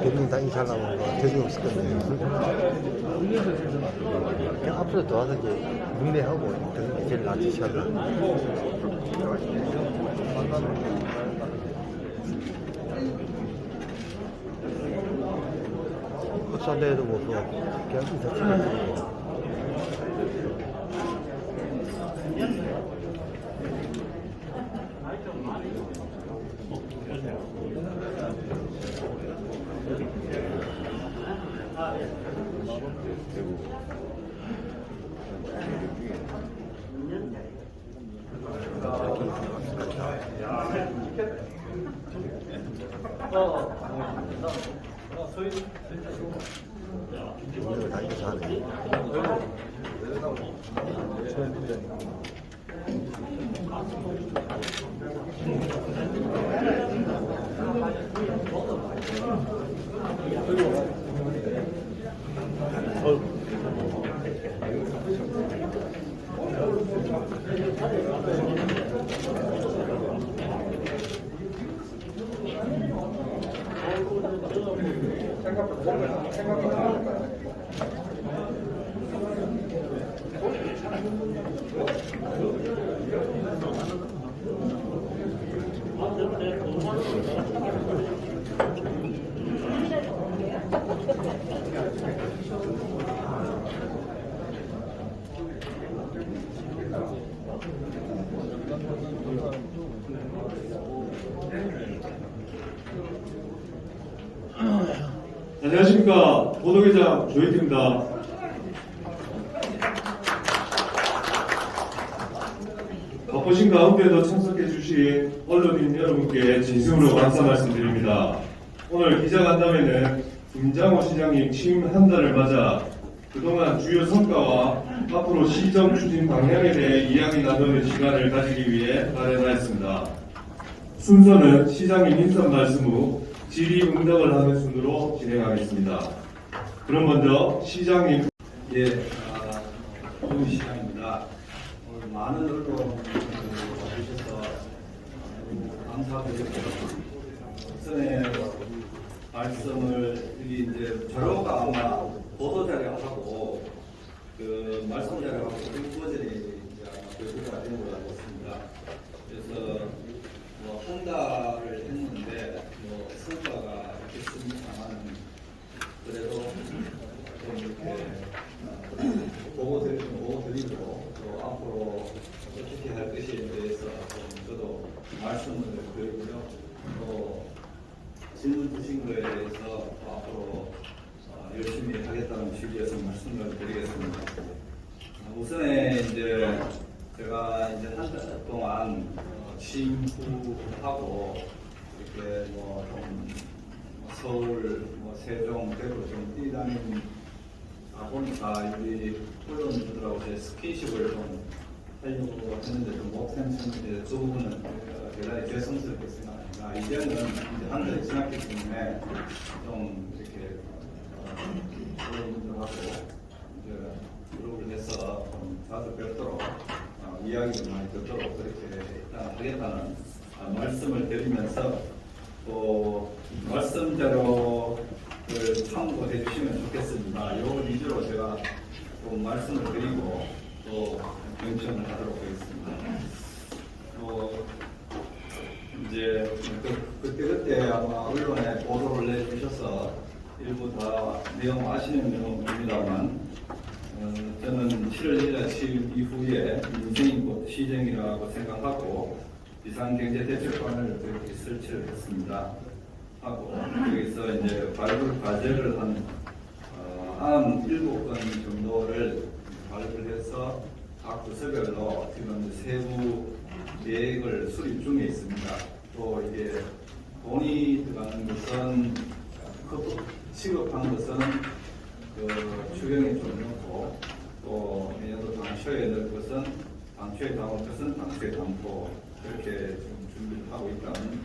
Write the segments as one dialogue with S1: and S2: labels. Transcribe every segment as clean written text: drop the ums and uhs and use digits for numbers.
S1: 대중이 당연히 잘 나오는 거 대중 없을 건데 그냥 앞으로 도와서 이제 문례하고 그런 게 제일 낫지 싶어요. 흡산대회도 뭐 그냥 인사 치고 이거 다 이거 하네.
S2: 안녕하십니까. 보도기자 조혜태입니다. 바쁘신 가운데도 참석해 주신 언론인 여러분께 진심으로 감사 말씀드립니다. 오늘 기자간담회는 김장호 시장님 취임 한 달을 맞아 그동안 주요 성과와 앞으로 시정 추진 방향에 대해 이야기 나누는 시간을 가지기 위해 마련하였습니다. 순서는 시장님 인사 말씀 후 질의응답을 하는 순으로 진행하겠습니다. 그럼 먼저 시장님.
S3: 예, 좋은 시간입니다. 오늘 많은 언론 와주셔서 감사드리고, 전에 말씀을 이제 자료가 아마 보도 자료하고 그 말씀 자료하고 두 버전이 이제 교수가 된 것 같습니다. 그래서 한 달을 했는데 성과가 있습니다만 그래도 좀 이렇게 보고 드리고 또 앞으로 어떻게 할 것에 대해서 좀 저도 말씀을 드리고요. 또 질문 주신 거에 대해서 앞으로 열심히 하겠다는 취지에서 말씀을 드리겠습니다. 우선에 이제 제가 이제 한 달 동안 취임 후하고 이렇게 좀 서울, 세종, 대구 좀 뛰다니다 보니까 우리 언론들하고 제 스킨십을 좀 하려고 했는데 좀 못했는데 그 부분은 대단히 죄송스럽게 생각합니다. 이제는 이제 한 달이 지났기 때문에 좀 이렇게 언론들하고 이제 그룹을 해서 좀 자주 뵙도록 이야기를 많이 듣도록 그렇게 하겠다는 말씀을 드리면서 또 말씀 자료를 참고해 주시면 좋겠습니다. 이 위주로 제가 좀 말씀을 드리고 또 경청을 하도록 하겠습니다. 이제 그때 아마 언론에 보도를 내주셔서 일부 다 내용 아시는 내용입니다만 저는 7월 1일 취임 이후에 민생이 곧 시정이라고 생각하고 비상경제대책관을 그렇게 설치를 했습니다. 하고 여기서 이제 발굴 과제를 한 안 7건 정도를 발굴해서 각 부서별로 지금 세부 계획을 수립 중에 있습니다. 또 이게 돈이 들어가는 것은 취급한 것은 주경에 좀 넣고 또 내년도 당초에 넣을 것은 당초에 담을 것은 당초에 담고 그렇게 좀 준비를 하고 있다는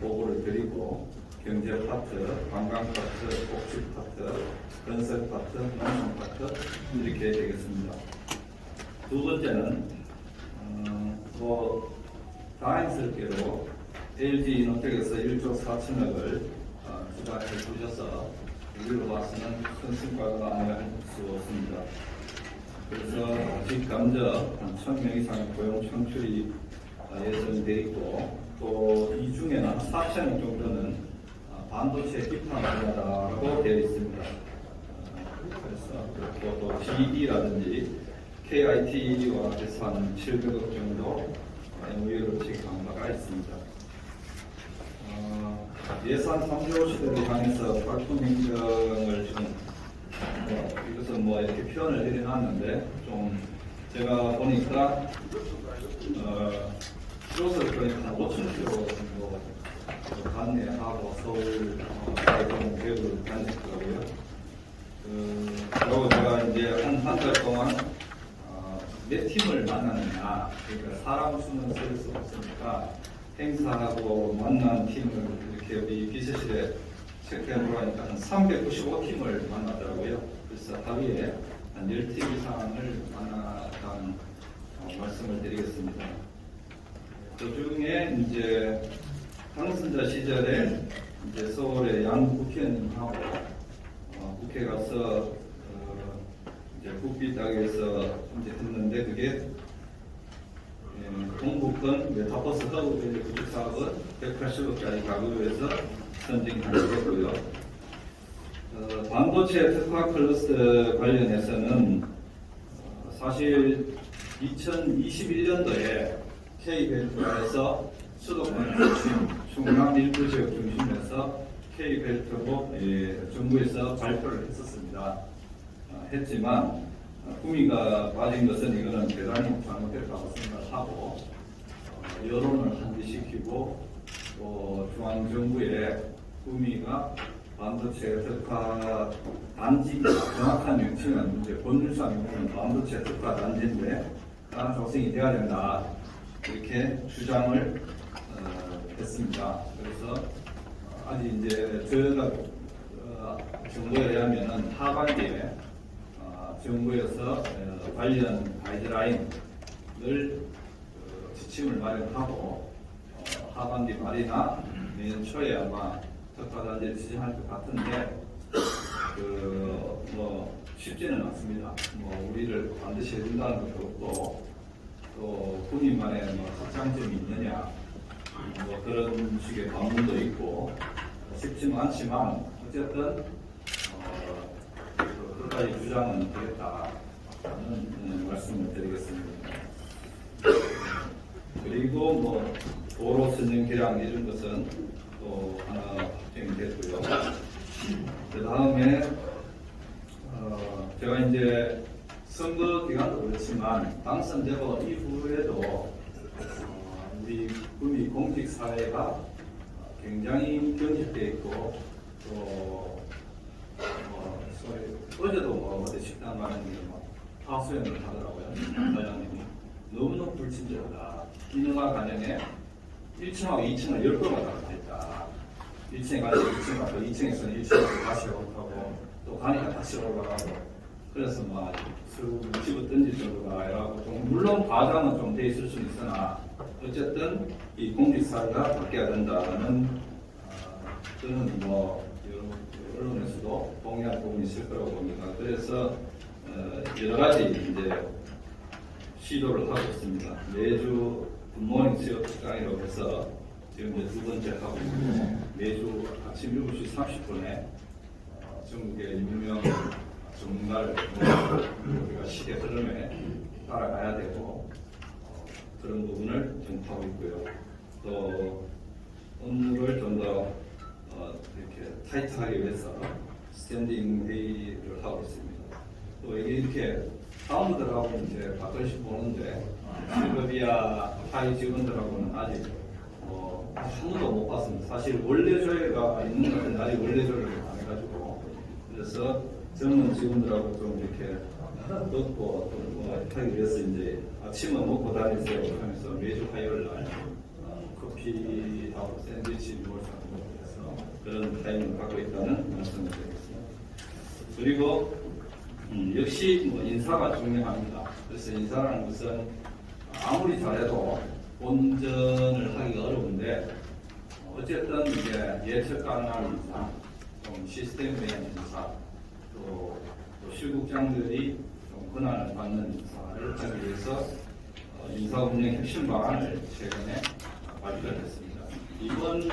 S3: 보고를 드리고 경제 파트, 관광 파트, 복지 파트, 건설 파트, 농촌 파트 이렇게 되겠습니다. 두 번째는 뭐 다행스럽게도 LG 이노텍에서 1조 4천억을 투자해 주셔서 우리로 봐서는 큰 성과가 아니라 할 수 없습니다. 그래서 아직 감저 한 1,000명 이상의 고용 창출이 예정되어 있고 또 이 중에는 4천명 정도는 반도체 기판 분야라고 되어 있습니다. 그래서 또 GE라든지 KIT와 해서 한 700억 정도 MOU를 체결한 바가 있습니다. 예산 3조 시대를 향해서 발품 행정을 좀 이것은 뭐 이렇게 표현을 해놨는데 좀 제가 보니까 키로수를 보니까 한 5,000km 정도 관내하고 서울 대동 대구를 다녔더라고요. 그리고 제가 이제 한 달 동안 몇 팀을 만나느냐, 그러니까 사람 수는 셀 수 없으니까 행사하고 만난 팀을 이렇게 우리 비서실에 체크해보고 하니까 한 395팀을 만났더라고요. 그래서 하루에 한 10팀 이상을 만났다는 말씀을 드리겠습니다. 그 중에 이제 당선자 시절에 이제 서울의 양 국회의원님하고 국회 가서 이제 국비 땅에서 이제 했는데 그게 동북권 메타버스 허브 밸리 구축 사업은 180억짜리 가구로 해서 선정이 되었고요. 반도체 특화 클러스터 관련해서는 사실 2021년도에 K벨트에서 수도권 중심, 충남 일부 지역 중심에서 K벨트로 정부에서 발표를 했었습니다. 했지만 구미가 빠진 것은 이거는 대단히 잘못됐다고 생각하고 여론을 환기시키고 또 중앙정부의 구미가 반도체 특화 단지입니다. 정확한 명칭은 이제 본질상 명칭은 반도체 특화 단지인데 다른 조성이 되어야 된다 이렇게 주장을 했습니다. 그래서 아직 이제 저희가 정부에 의하면은 하반기에 정부에서 관련 가이드라인을 지침을 마련하고 하반기 말이나 내년 초에 아마 특화단지를 지정할 것 같은데 뭐 쉽지는 않습니다. 뭐 우리를 반드시 해준다는 것도 없고 또 군인만의 뭐 확장점이 있느냐 뭐 그런 식의 반문도 있고 쉽지는 않지만 어쨌든 끝까지 주장은 되겠다는 말씀을 드리겠습니다. 그리고 뭐 도로 선정 계량 이런 것은 또 하나 확정이 됐고요. 그 다음에 제가 이제 선거 기간도 그렇지만 당선되고 이후에도 우리 구미 공직 사회가 굉장히 경직되어 있고 또 어제도 뭐 어디 식당 가는데 뭐 하수연을 하더라고요. 사장님이 너무너무 불친절하다. 인허가 과정에 1층하고 2층을 10번만 다 했다. 1층에 가서 2층 가서 2층에서는 1층으로 다시 올라가고 또 가니까 다시 올라가고 그래서 막 집어 던질 정도가 이라고 좀 물론 과장은 좀 돼 있을 수는 있으나 어쨌든 이 공직사회가 바뀌어야 된다는 저는 뭐 언론에서도 동의할 부분이 있을 거라고 봅니다. 그래서 여러 가지 이제 시도를 하고 있습니다. 매주 굿모닝 취업 시간이라고 해서 지금 이제 두 번째 하고 있고 매주 아침 7시 30분에 전국의 유명 전문가를 우리가 시대 흐름에 따라가야 되고 그런 부분을 전파하고 있고요. 또 업무를 좀 더 이렇게 타이트하기 위해서 스탠딩 회의를 하고 있습니다. 또 이렇게 사원들하고 이제 가끔씩 보는데 실버비아 하이 직원들하고는 아직 한 번도 못 봤습니다. 사실 원래 조회가 있는 것 같은데 아직 원래 조회를 안 해가지고 그래서 젊은 직원들하고 좀 이렇게 듣고 또 하기 위해서 이제 아침은 먹고 다니세요 하면서 매주 화요일 날 커피하고 샌드위치 먹을 수 있는 것에서 그런 타임을 갖고 있다는 말씀을 드리겠습니다. 그리고 역시 뭐 인사가 중요합니다. 그래서 인사라는 것은 아무리 잘해도 본전을 하기가 어려운데 어쨌든 이제 예측 가능한 인사, 좀 시스템적인 인사, 또 실국장들이 좀 권한을 받는 인사를 하기 위해서 인사 운영 핵심 방안을 최근에 발표를 했습니다. 이번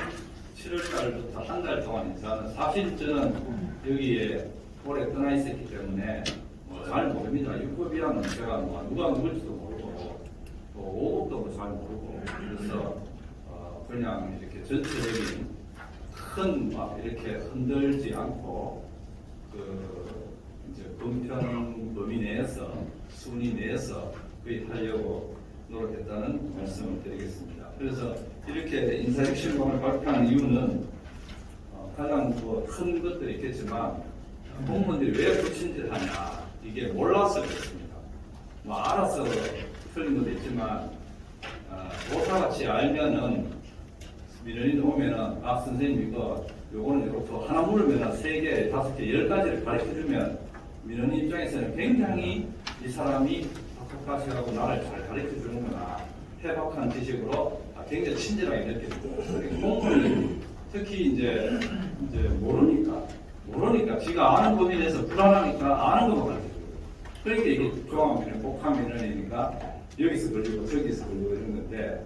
S3: 7월달부터 한 달 동안 인사는 사실 저는 여기에 오래 떠나 있었기 때문에 잘 모릅니다. 6급이라는 제가 누가 누굴지도 모르고 또 5급도 잘 모르고 그래서 그냥 이렇게 전체적인 큰 막 이렇게 흔들지 않고 이제 공평한 범위 내에서 순위 내에서 거의 하려고 노력했다는 말씀을 드리겠습니다. 그래서 이렇게 인사 핵심방을 발표한 이유는 가장 큰 것들이 있겠지만 공무원들이 왜 불친절하냐 이게 몰라서 그렇습니다. 알아서 틀린 것도 있지만 도사같이 알면은 민원인 오면은 선생님 요거는 이렇게 하나 물으면은 3개, 5개, 10가지를 가르쳐주면 민원인 입장에서는 굉장히 이 사람이 학교까지하고 나를 잘 가르쳐주는구나 해박한 지식으로 굉장히 친절하게 느껴지고 공무원이 특히 이제 모르니까 지가 아는 범위 내에서 불안하니까 아는 것만 가르쳐줘요. 그러니까 이게 종합민원, 복합민원이니까 여기서 걸리고 저기서 걸리고 이런 건데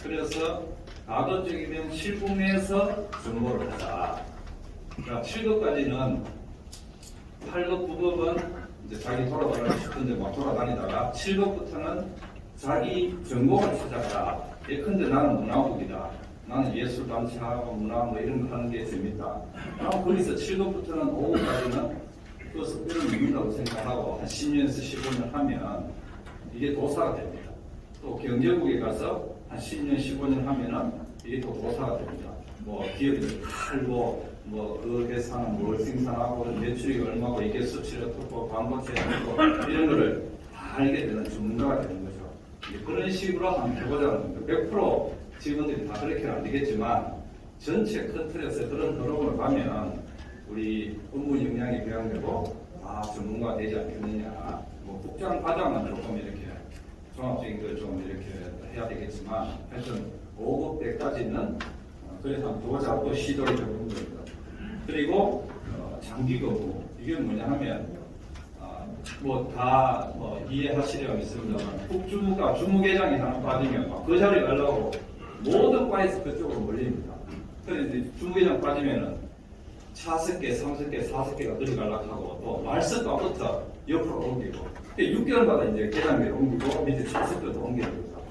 S3: 그래서 가급적이면 실국 내에서 정보를 하자. 그러니까 7급까지는 8급, 9급은 이제 자기 돌아다니고 싶은데 막 돌아다니다가 7급부터는 자기 전공을 찾아가라. 예컨대 나는 문화국이다. 나는 예술단체하고 문화 뭐 이런 거 하는 게 재밌다. 그럼 거기서 7급부터는 5급까지는 그 석별을 믿는다고 생각하고 한 10년에서 15년 하면 이게 도사가 됩니다. 또 경제국에 가서 한 10년, 15년 하면은 이게 또 도사가 됩니다. 뭐 기업이 팔고 그 회사는 뭘 생산하고 매출이 얼마고 이게 수치를 어떻고 광고체가 어떻고 이런 거를 다 알게 되는 전문가가 되는 거죠. 그런 식으로 한번 해보자는 겁니다. 100% 직원들이 다 그렇게는 안 되겠지만 전체 큰 틀에서 그런 흐름으로 가면 우리 업무 역량이 배양되고 전문가가 되지 않겠느냐. 국장 과장은 조금 이렇게 종합적인 걸 좀 이렇게 해야 되겠지만 하여튼 5급 때까지는 그래서 한번 도자고 시도를 해보는 겁니다. 그리고 장기 근무 이게 뭐냐 하면 다 이해하시려면 있습니다만 국주무가 주무계장이 하나 빠지면 그 자리에 가려고 모든 과에서 그쪽으로 몰립니다. 그런데 이제 주무계장 빠지면은 차석계, 3석계, 4석계가 들어가려고 하고 또 말석과부터 옆으로 옮기고 6개월마다 이제 계장계를 옮기고 밑에 차석들도 옮기는 거죠.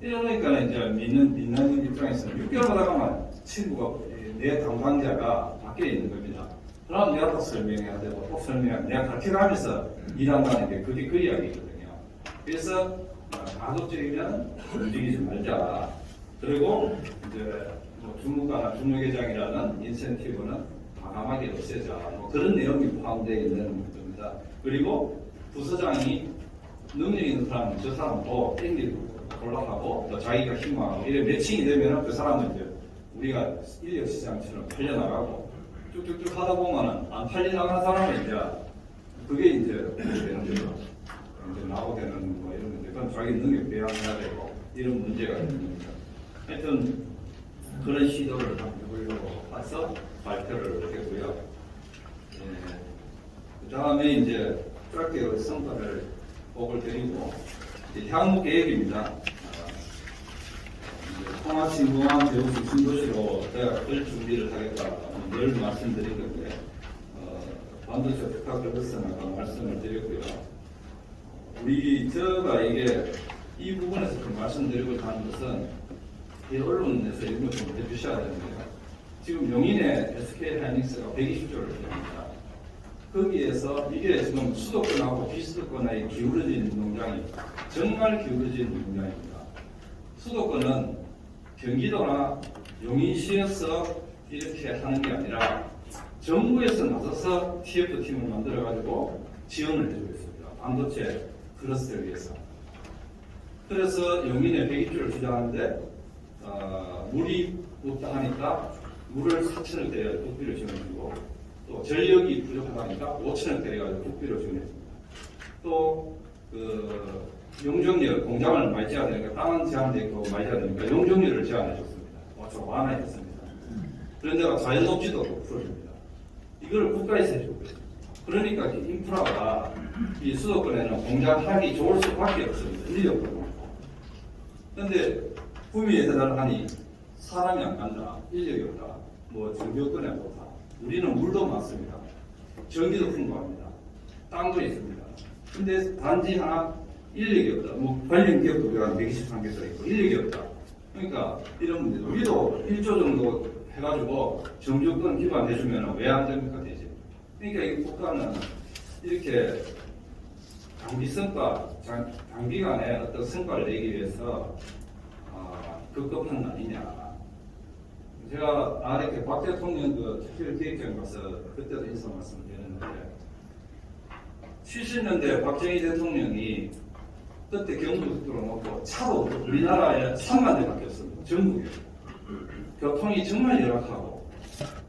S3: 이러니까 이제 믿는 입장에서는 6개월마다 가면 친구가 내 담당자가 밖에 있는 겁니다. 그럼 내가 또 설명해야 되고 또 설명해야 내가 가르쳐가면서 일한다는 게 그게 그 이야기거든요. 그래서 가급적이면 움직이지 말자. 그리고 이제 주무가나 주무계장이라는 인센티브는 과감하게 없애자. 그런 내용이 포함되어 있는 겁니다. 그리고 부서장이 능력 있는 사람, 저 사람도 땡기고 올라가고 또 자기가 힘하고 이래 매칭이 되면 그 사람은 이제 우리가 인력 시장처럼 팔려나가고 쭉쭉쭉 하다 보면은 안 팔려나가는 사람은 이제 그게 이제 되는 거죠. 이제 나오게 되는 이런 문제. 그건 자기 능력 배양해야 되고 이런 문제가 있는 겁니다. 하여튼 그런 시도를 한번 해보려고 해서 발표를 했고요. 그 다음에 이제 짧게 성과를 보고를 드리고 향후 계획입니다. 통합신공항 대우수 신도시로 대학을 준비를 하겠다 늘 말씀드린 건데 반도체 특화그것은 아까 말씀을 드렸고요. 제가 이 부분에서 좀 말씀드리고 하는 것은 이 언론에서 이런 걸 좀 해주셔야 되는데요. 지금 용인에 SK하이닉스가 120조를 들입니다. 거기에서 이게 지금 수도권하고 비수도권에 기울어진 농장입니다. 정말 기울어진 농장입니다. 수도권은 경기도나 용인시에서 이렇게 하는 게 아니라 정부에서 나서서 TF팀을 만들어가지고 지원을 해주고 있습니다. 반도체 클러스터를 위해서. 그래서 용인에 120조를 주장하는데 물이 없다 하니까 물을 4천을 대야 국비를 지원해주고 또 전력이 부족하다니까 5천억 들여가지고 국비를 지원했습니다. 또 용적률 공장을 많이 지어야 되니까 땅은 제한돼 있고 많이 지어야 되니까 용적률을 제한해 줬습니다. 좀 완화했습니다. 그런 데가 자연 녹지도 풀어줍니다. 이걸 국가에서 해주고 있습니다. 그러니까 이 인프라가 이 수도권에는 공장하기 좋을 수밖에 없습니다. 인력도 많고. 그런데 구미에 대단하니 사람이 안 간다, 인력이 없다, 뭐 정규권이 안 좋다. 우리는 물도 많습니다. 전기도 풍부합니다. 땅도 있습니다. 근데 단지 하나 인력이 없다. 뭐 관련 기업도 우리가 123개가 있고 인력이 없다. 그러니까 이런 문제. 우리도 1조 정도 해가지고 정규권 기반해주면 왜 안 됩니까 되지? 그러니까 이 국가는 이렇게 장기간에 어떤 성과를 내기 위해서 급급한 거 아니냐. 제가 이렇게 박 대통령 특별기획장 가서 그때도 인사 말씀을 드렸는데 70년대 박정희 대통령이 그때 경부고속도로 놓고 차도 우리나라에 3만 대밖에 없습니다. 전국에. 교통이 정말 열악하고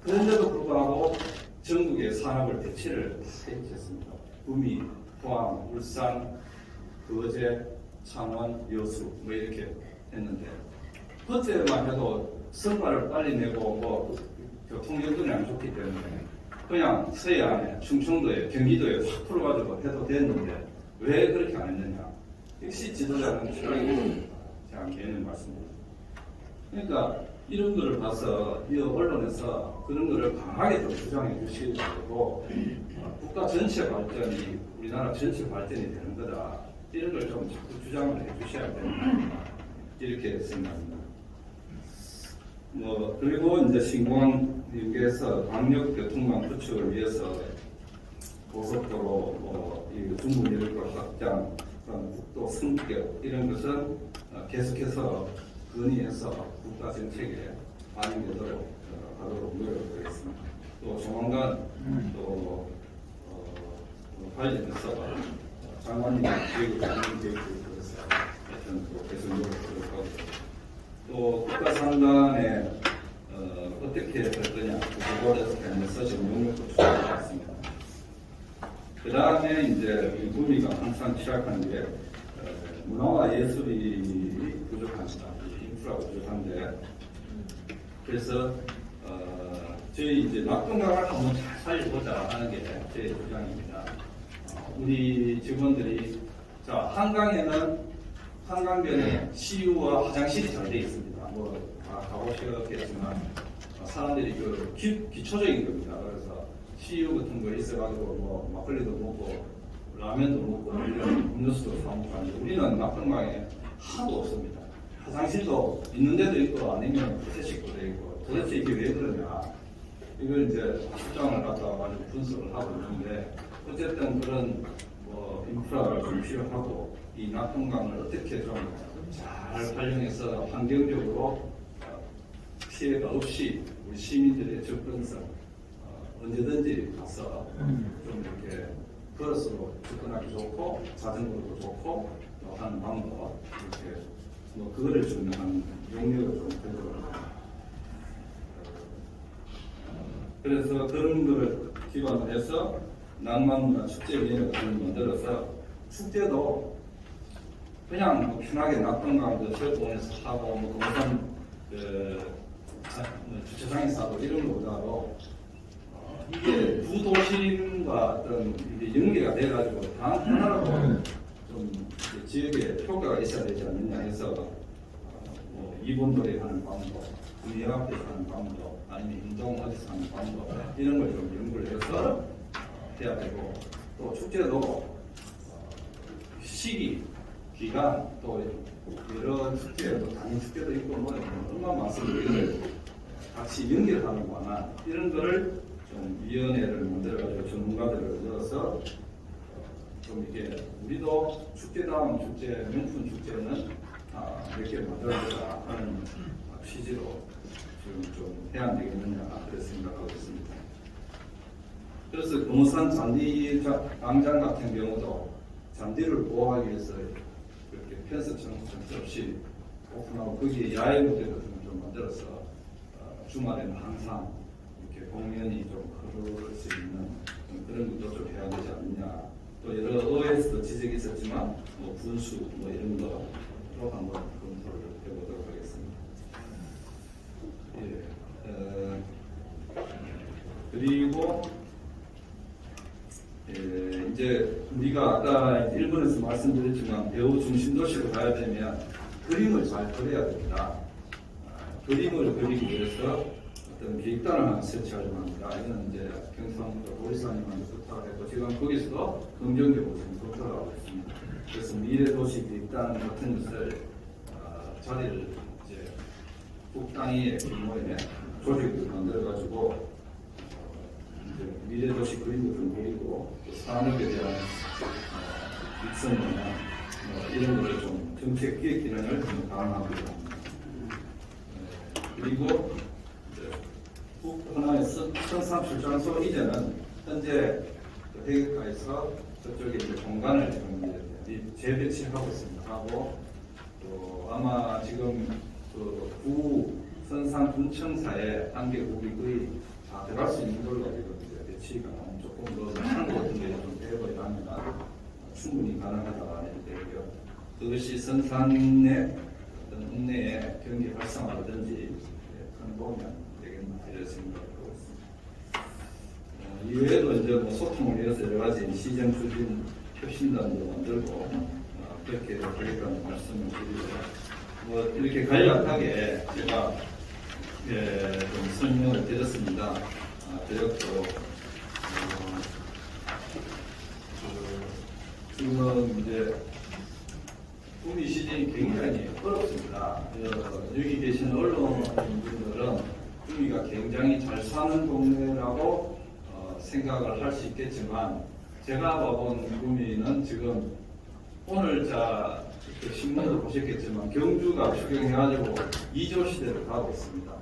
S3: 그런데도 불구하고 전국의 산업을 대체를 했습니다. 구미, 포항, 울산, 거제, 창원, 여수 뭐 이렇게 했는데 그때만 해도 성과를 빨리 내고 뭐 교통 여건이 안 좋기 때문에 그냥 서해안에, 충청도에, 경기도에 확 풀어가지고 해도 됐는데 왜 그렇게 안 했느냐? 역시 지도자는 생각이 제가 개는 말씀입니다. 그러니까 이런 거를 봐서 이 언론에서 그런 거를 강하게 좀 주장해 주시고 국가 전체 발전이 우리나라 전체 발전이 되는 거다. 이런 걸 좀 자꾸 주장을 해 주셔야 된다. 이렇게 생각합니다. 뭐 그리고 이제 신공항 연계해서 광역교통망 구축을 위해서 고속도로, 이 중부열도 확장, 국도 승격 이런 것은 계속해서 건의해서 국가 정책에 반영되도록 하도록 노력하겠습니다. 또 조만간 또 관련해서 장관님 계획을 반영 계획을 들어서 하여튼 또 계속 노력하도록 하고 또 국가 상단에 어떻게 할 거냐 그거에 대해서 지금 용역도 추진하겠습니다. 그 다음에 이제 구미가 항상 취약한 게 문화와 예술이 부족합니다. 인프라가 부족한데 그래서 저희 이제 낙동강을 한번 잘 살려보자 하는 게 제 주장입니다. 우리 직원들이 자 한강에는 한강변에 CU와 화장실이 잘 되어 있습니다. 뭐 다 가보셨겠지만 사람들이 그 기초적인 겁니다. 그래서 CU 같은 거 있어가지고 뭐 막걸리도 먹고 라면도 먹고 이런 음료수도 사 먹고 하는데 우리는 낙동강에 하나도 없습니다. 화장실도 있는 데도 있고 아니면 폐쇄식도 되어 있고 도대체 이게 왜 그러냐 이걸 이제 수장을 갖다가 가지고 분석을 하고 있는데 어쨌든 그런 뭐 인프라를 좀 필요하고 이 낙동강을 어떻게 좀 잘 활용해서 환경적으로 피해가 없이 우리 시민들의 접근성 언제든지 가서 좀 이렇게 걸어서 접근하기 좋고 자전거도 좋고 또 하는 방법 이렇게 뭐 그거를 좀 한 용역을 좀 되도록 그래서 그런 거를 기반으로 해서 낭만문화 축제위원회 같은 걸 만들어서 축제도 그냥 뭐 편하게 낙동강도 철도원에서 하고 뭐 동산 주차장에서 하고 이런 것보다도 이게 두 도심과 어떤 이게 연계가 돼가지고 단 하나라도 좀 지역에 효과가 있어야 되지 않느냐 해서 뭐 이본도에 하는 방법, 구미연합에서 하는 방법, 아니면 인동 어디서 하는 방법 이런 걸 좀 연구를 해서 해야 되고 또 축제도 시기, 기간 또 여러 축제도 단위 축제도 있고 뭐 얼마나 많습니다. 이걸 같이 연결하는 거나 이런 거를 좀 위원회를 만들어가지고 전문가들을 넣어서 좀 이게 우리도 축제다운 축제, 명품 축제는 몇 개 만들어보자 하는 취지로 지금 좀 해야 안 되겠느냐 그렇게 생각하고 있습니다. 그래서 금호산 잔디 광장 같은 경우도 잔디를 보호하기 위해서 이렇게 펜스 정책 없이 오픈하고 거기에 야외 무대 같은 걸 좀 만들어서 주말에는 항상 이렇게 공연이 좀 흐를 수 있는 그런 것도 좀 해야 되지 않느냐. 또 여러 의회에서도 지적이 있었지만 뭐 분수 뭐 이런 거로 한번 검토를 해보도록 하겠습니다. 그리고 이제 우리가 아까 일본에서 말씀드렸지만 배우 중심 도시로 가야 되면 그림을 잘 그려야 됩니다. 그림을 그리기 위해서 어떤 계획단을 하나 설치하려고 합니다. 이거는 이제 경상도 도지사님한테 부탁을 했고 지금 거기서도 긍정적으로 지금 검토를 하고 있습니다. 그래서 미래도시 계획단 같은 것을 자리를 이제 국단위의 규모의 조직을 만들어가지고 미래도시 그림도 좀 그리고 산업에 대한 일선이나 이런 것을 좀 정책 기획 기능을 좀 강화하고 있습니다. 그리고 하나의 선상 출장소 이제는 현재 회계과에서 저쪽에 이제 공간을 좀 재배치하고 있습니다. 하고 또 아마 지금 구 선상 분청사에 단계국이 거의 다 들어갈 수 있는 걸로 지금 이제 배치가 조금 더 한국 같은 데 좀 되어버리면 충분히 가능하다 이렇게 되고요. 그것이 선산의 어떤 읍내의 경기 활성화라든지 그런 보면 되겠나 이런 생각하고 있습니다. 이외에도 이제 뭐 소통을 위해서 여러 가지 시정 추진 표신단도 만들고 그렇게 되겠다는 말씀을 드리고 뭐 이렇게 간략하게 제가 좀 설명을 드렸습니다. 드렸고 지금 이제 구미 시즌이 굉장히 어렵습니다. 여기 계신 언론인들은 구미가 굉장히 잘 사는 동네라고 생각을 할 수 있겠지만 제가 봐본 구미는 지금 오늘 그 신문도 보셨겠지만 경주가 추경해가지고 2조 시대를 가고 있습니다.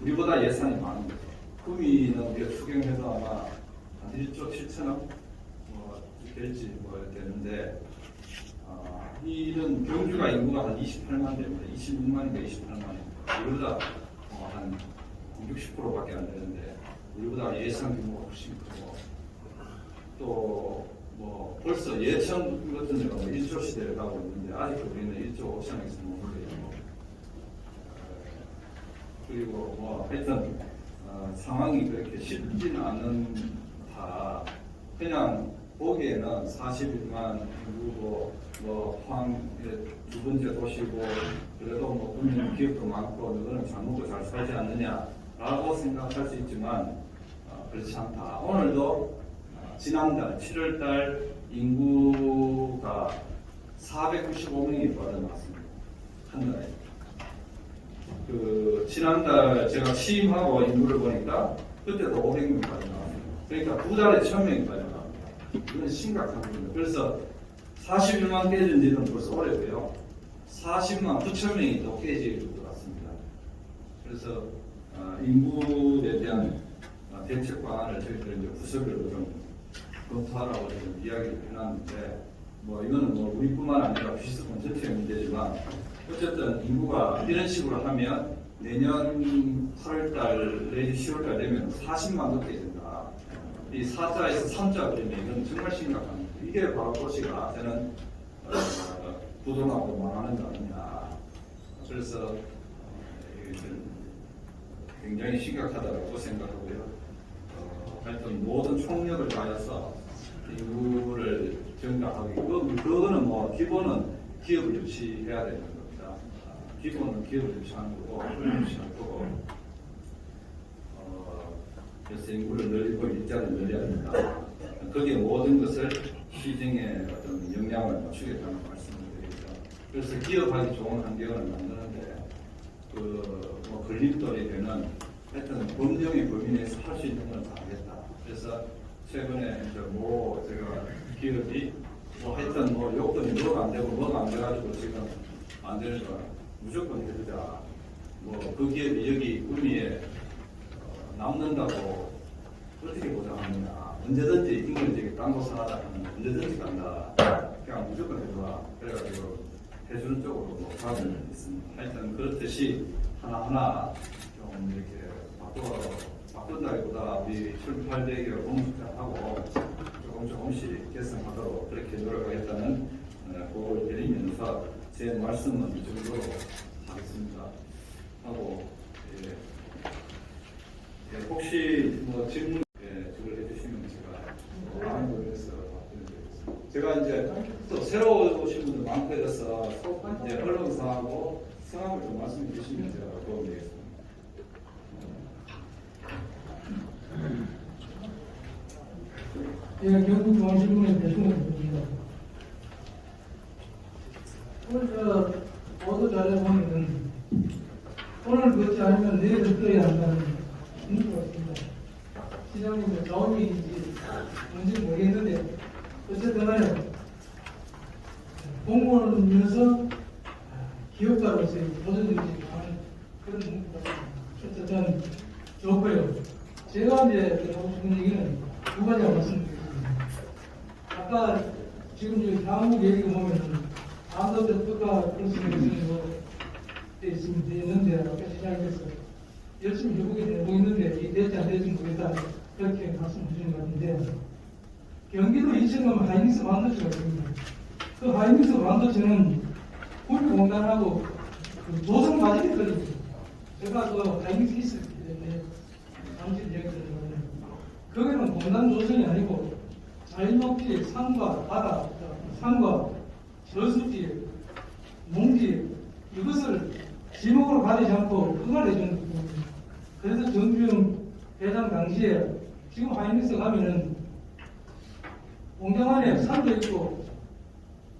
S3: 우리보다 예산이 많은 거죠. 구미는 우리가 추경해도 아마 한 1조 7천억 될지 되는데 이런 경주가 인구가 한 28만 됩니다. 26만인가 28만인가. 우리보다 한 60%밖에 안 되는데 우리보다 예산 규모가 훨씬 크고 또 뭐 벌써 예천 같은 데가 1조 시대를 가고 있는데 아직도 우리는 1조 5천억에서 못 올려요. 그리고 뭐 하여튼 상황이 그렇게 쉽지는 않다. 그냥 보기에는 41만 인구고 두 번째 도시고 그래도 뭐 국민 기업도 많고 너는 잘 먹고 잘 살지 않느냐라고 생각할 수 있지만 그렇지 않다. 오늘도 지난달 7월달 인구가 495명이 빠져나왔습니다. 한 달에. 지난달 제가 취임하고 인구를 보니까 그때도 500명이 빠져나왔습니다. 그러니까 두 달에 1000명이 빠져나왔습니다. 이건 심각한 겁니다. 그래서 41만 깨진 지는 벌써 오래고요. 40만 9천 명이 또 깨질 것 같습니다. 그래서 인구에 대한 대책 방안을 저희들이 이제 부서별로 좀 검토하라고 좀 이야기를 해놨는데 뭐 이거는 뭐 우리뿐만 아니라 비슷한 전체의 문제지만 어쨌든 인구가 이런 식으로 하면 내년 8월달 내지 10월달 되면 40만 넘게 된다. 이 4자에서 3자 그러면 이건 정말 심각합니다. 이게 바로 도시가 저는 부동하고 망하는 거 아니냐. 그래서 굉장히 심각하다고 생각하고요. 하여튼 모든 총력을 다해서 인구를 증가하기 그거는 뭐 기본은 기업을 유치해야 되는 겁니다. 기본은 기업을 유치하는 거고 유치하는 거고 그래서 인구를 늘리고 일자리를 늘려야 된다. 거기에 모든 것을 시정에 어떤 영향을 맞추겠다는 말씀을 드리죠. 그래서 기업하기 좋은 환경을 만드는데 뭐 걸림돌이 되는 하여튼 법령의 범위 내에서 할 수 있는 건 다 하겠다. 그래서 최근에 이제 뭐 제가 기업이 뭐 하여튼 뭐 요건이 뭐가 안 되고 뭐가 안 돼가지고 지금 안 되니까 무조건 해주자. 뭐 그 기업이 여기 구미에 남는다고 어떻게 보장하느냐. 언제든지 인근지역에 땅도 사다 하면 언제든지 간다. 그냥 무조건 해줘라. 그래가지고 해주는 쪽으로 뭐 가고 있습니다. 하여튼 그렇듯이 하나하나 좀 이렇게 바꾼다기보다 우리 7,800여 공직자하고 조금씩 개선하도록 그렇게 노력하겠다는 보고를 드리면서 제 말씀은 이 정도로 하겠습니다. 하고 혹시 뭐 질문 저걸 해주시면 제가 많은 의미에서 답변드리겠습니다. 제가 이제 또 새로 오신 분들 많고 해서 이제 언론사하고 성함을 좀 말씀해 주시면 제가 도움 되겠습니다.
S4: 예, 경북중앙신문의 배승원입니다. 오늘 보도 자료에 보면은 오늘 걷지 않으면 내일 걷어야 한다는 문구가 있습니다. 시장님의 자원인지 뭔지 모르겠는데 어쨌든 간에 공무원이면서 기업가로서의 도전인지 하는 그런 문구가 어쨌든 좋고요. 제가 이제 하고 싶은 얘기는 두 가지 말씀드리겠습니다. 아까 지금 이 향후 얘기 보면은 아무도 뜻과 그렇습니다. 있는데 아까 시장님께서 열심히 해보게 되고 있는데 이 될지 안 될지 모르겠다 그렇게 말씀해 주신 것 같은데 경기도 이천 가면 하이닉스 반도체가 있습니다. 그 하이닉스 반도체는 국민공단하고 그 조성 과정이 걸립니다. 제가 그 하이닉스 있을 때문에 잠시 얘기 드리는 거기는 공단 조성이 아니고 자연녹지 산과 바다, 산과 저수지, 농지 이것을 지목으로 가리지 않고 흙을 내주는 겁니다. 그래서 정주영 회장 당시에 지금 하이닉스 가면은 공장 안에 산도 있고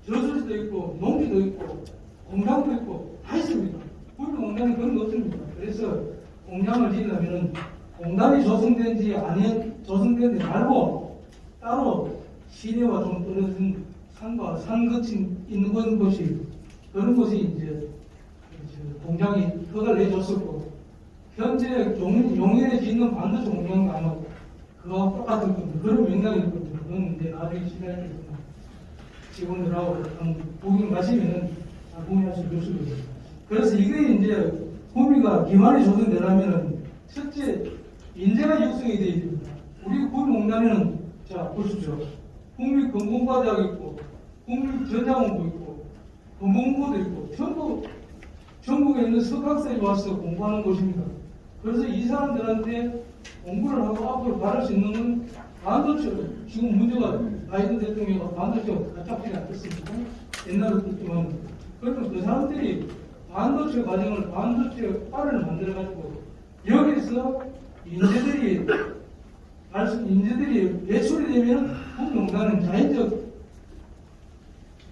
S4: 저수지도 있고 농지도 있고 공장도 있고 다 있습니다. 우리 공장은 그런 거 없습니다. 그래서 공장을 지으려면은 공단이 조성된지 아닌 조성된지 말고 따로 시내와 좀 떨어진 산과 산 거친 있는 곳이 그런 곳이 이제 공장이 흙을 내줬었고 현재 용인에 짓는 반도체 공장은 아마 그거와 똑같은 겁니다. 그런 맥락이 있거든요. 그건 이제 나중에 시간이 직원들하고 한번 보긴 가시면은 공유할 수 있습니다. 그래서 이게 이제 구미가 기반이 조성되려면은 첫째 인재가 육성이 되어야 됩니다. 우리 구미공단에는 자 보십시오. 국립건공과대학이 있고 국립전자공부 있고 건공부도 있고 전부 전국에 있는 석학생이 와서 공부하는 곳입니다. 그래서 이 사람들한테 공부를 하고 앞으로 바랄 수 있는 건 반도체. 지금 문제가 바이든 대통령이 반도체가 잡히지 않겠습니까? 옛날에 그랬지만 그러면 그 사람들이 반도체 과정을 반도체 과를 만들어가지고 여기서 인재들이 배출이 되면 국농단은 자연적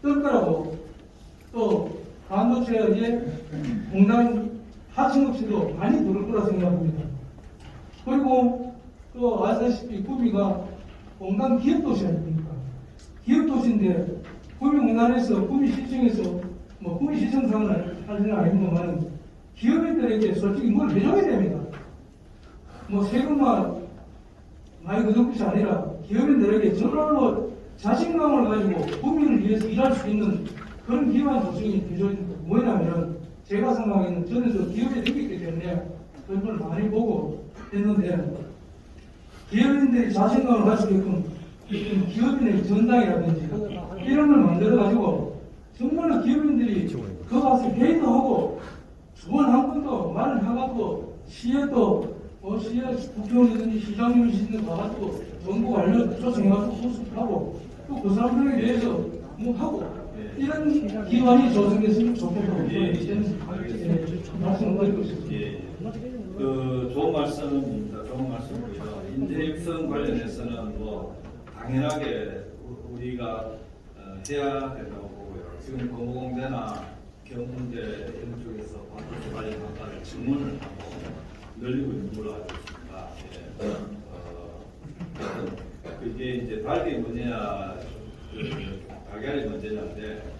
S4: 뜰 거라고 또 반도체에 공단 하청업체도 많이 들을 거라 생각합니다. 그리고 또 아시다시피 구미가 공단 기업도시 아닙니까? 기업도시인데 구미공단에서 구미시청에서 뭐 구미시청상은 하지는 아닙니다만 기업인들에게 솔직히 뭘 해줘야 됩니다. 뭐 세금만 많이 그런 것이 아니라 기업인들에게 정말로 자신감을 가지고 국민을 위해서 일할 수 있는 그런 기반 조성이 필요합니다. 뭐냐면 제가 생각하기에는 저는 저 기업에 있기 때문에 그런 걸 많이 보고 했는데 기업인들이 자신감을 가지게끔 기업인의 전당이라든지 이런 걸 만들어가지고 정말로 기업인들이 그 가서 회의도 하고 조언 한 번도 말을 해가지고 시에도 시에 국회의원이든지 시장님이시든 가가지고 정부 관련 조성해가지고 소속하고 또 그 사람들에 대해서 뭐 하고 이런 기관이 조성됐으면 좋겠다고 말씀을 드리고 있습니다.
S3: 좋은 말씀입니다. 좋은 말씀이고요. 인재 육성 관련해서는 뭐 당연하게 우리가 해야 된다고 보고요. 지금 고무공대나 경문대 이런 쪽에서 반도체 관련 학과를 증문을 하고 늘리고 있는 걸로 알고 있습니다. 그게 이제 닭이 문제냐, 달걀이 문제냐인데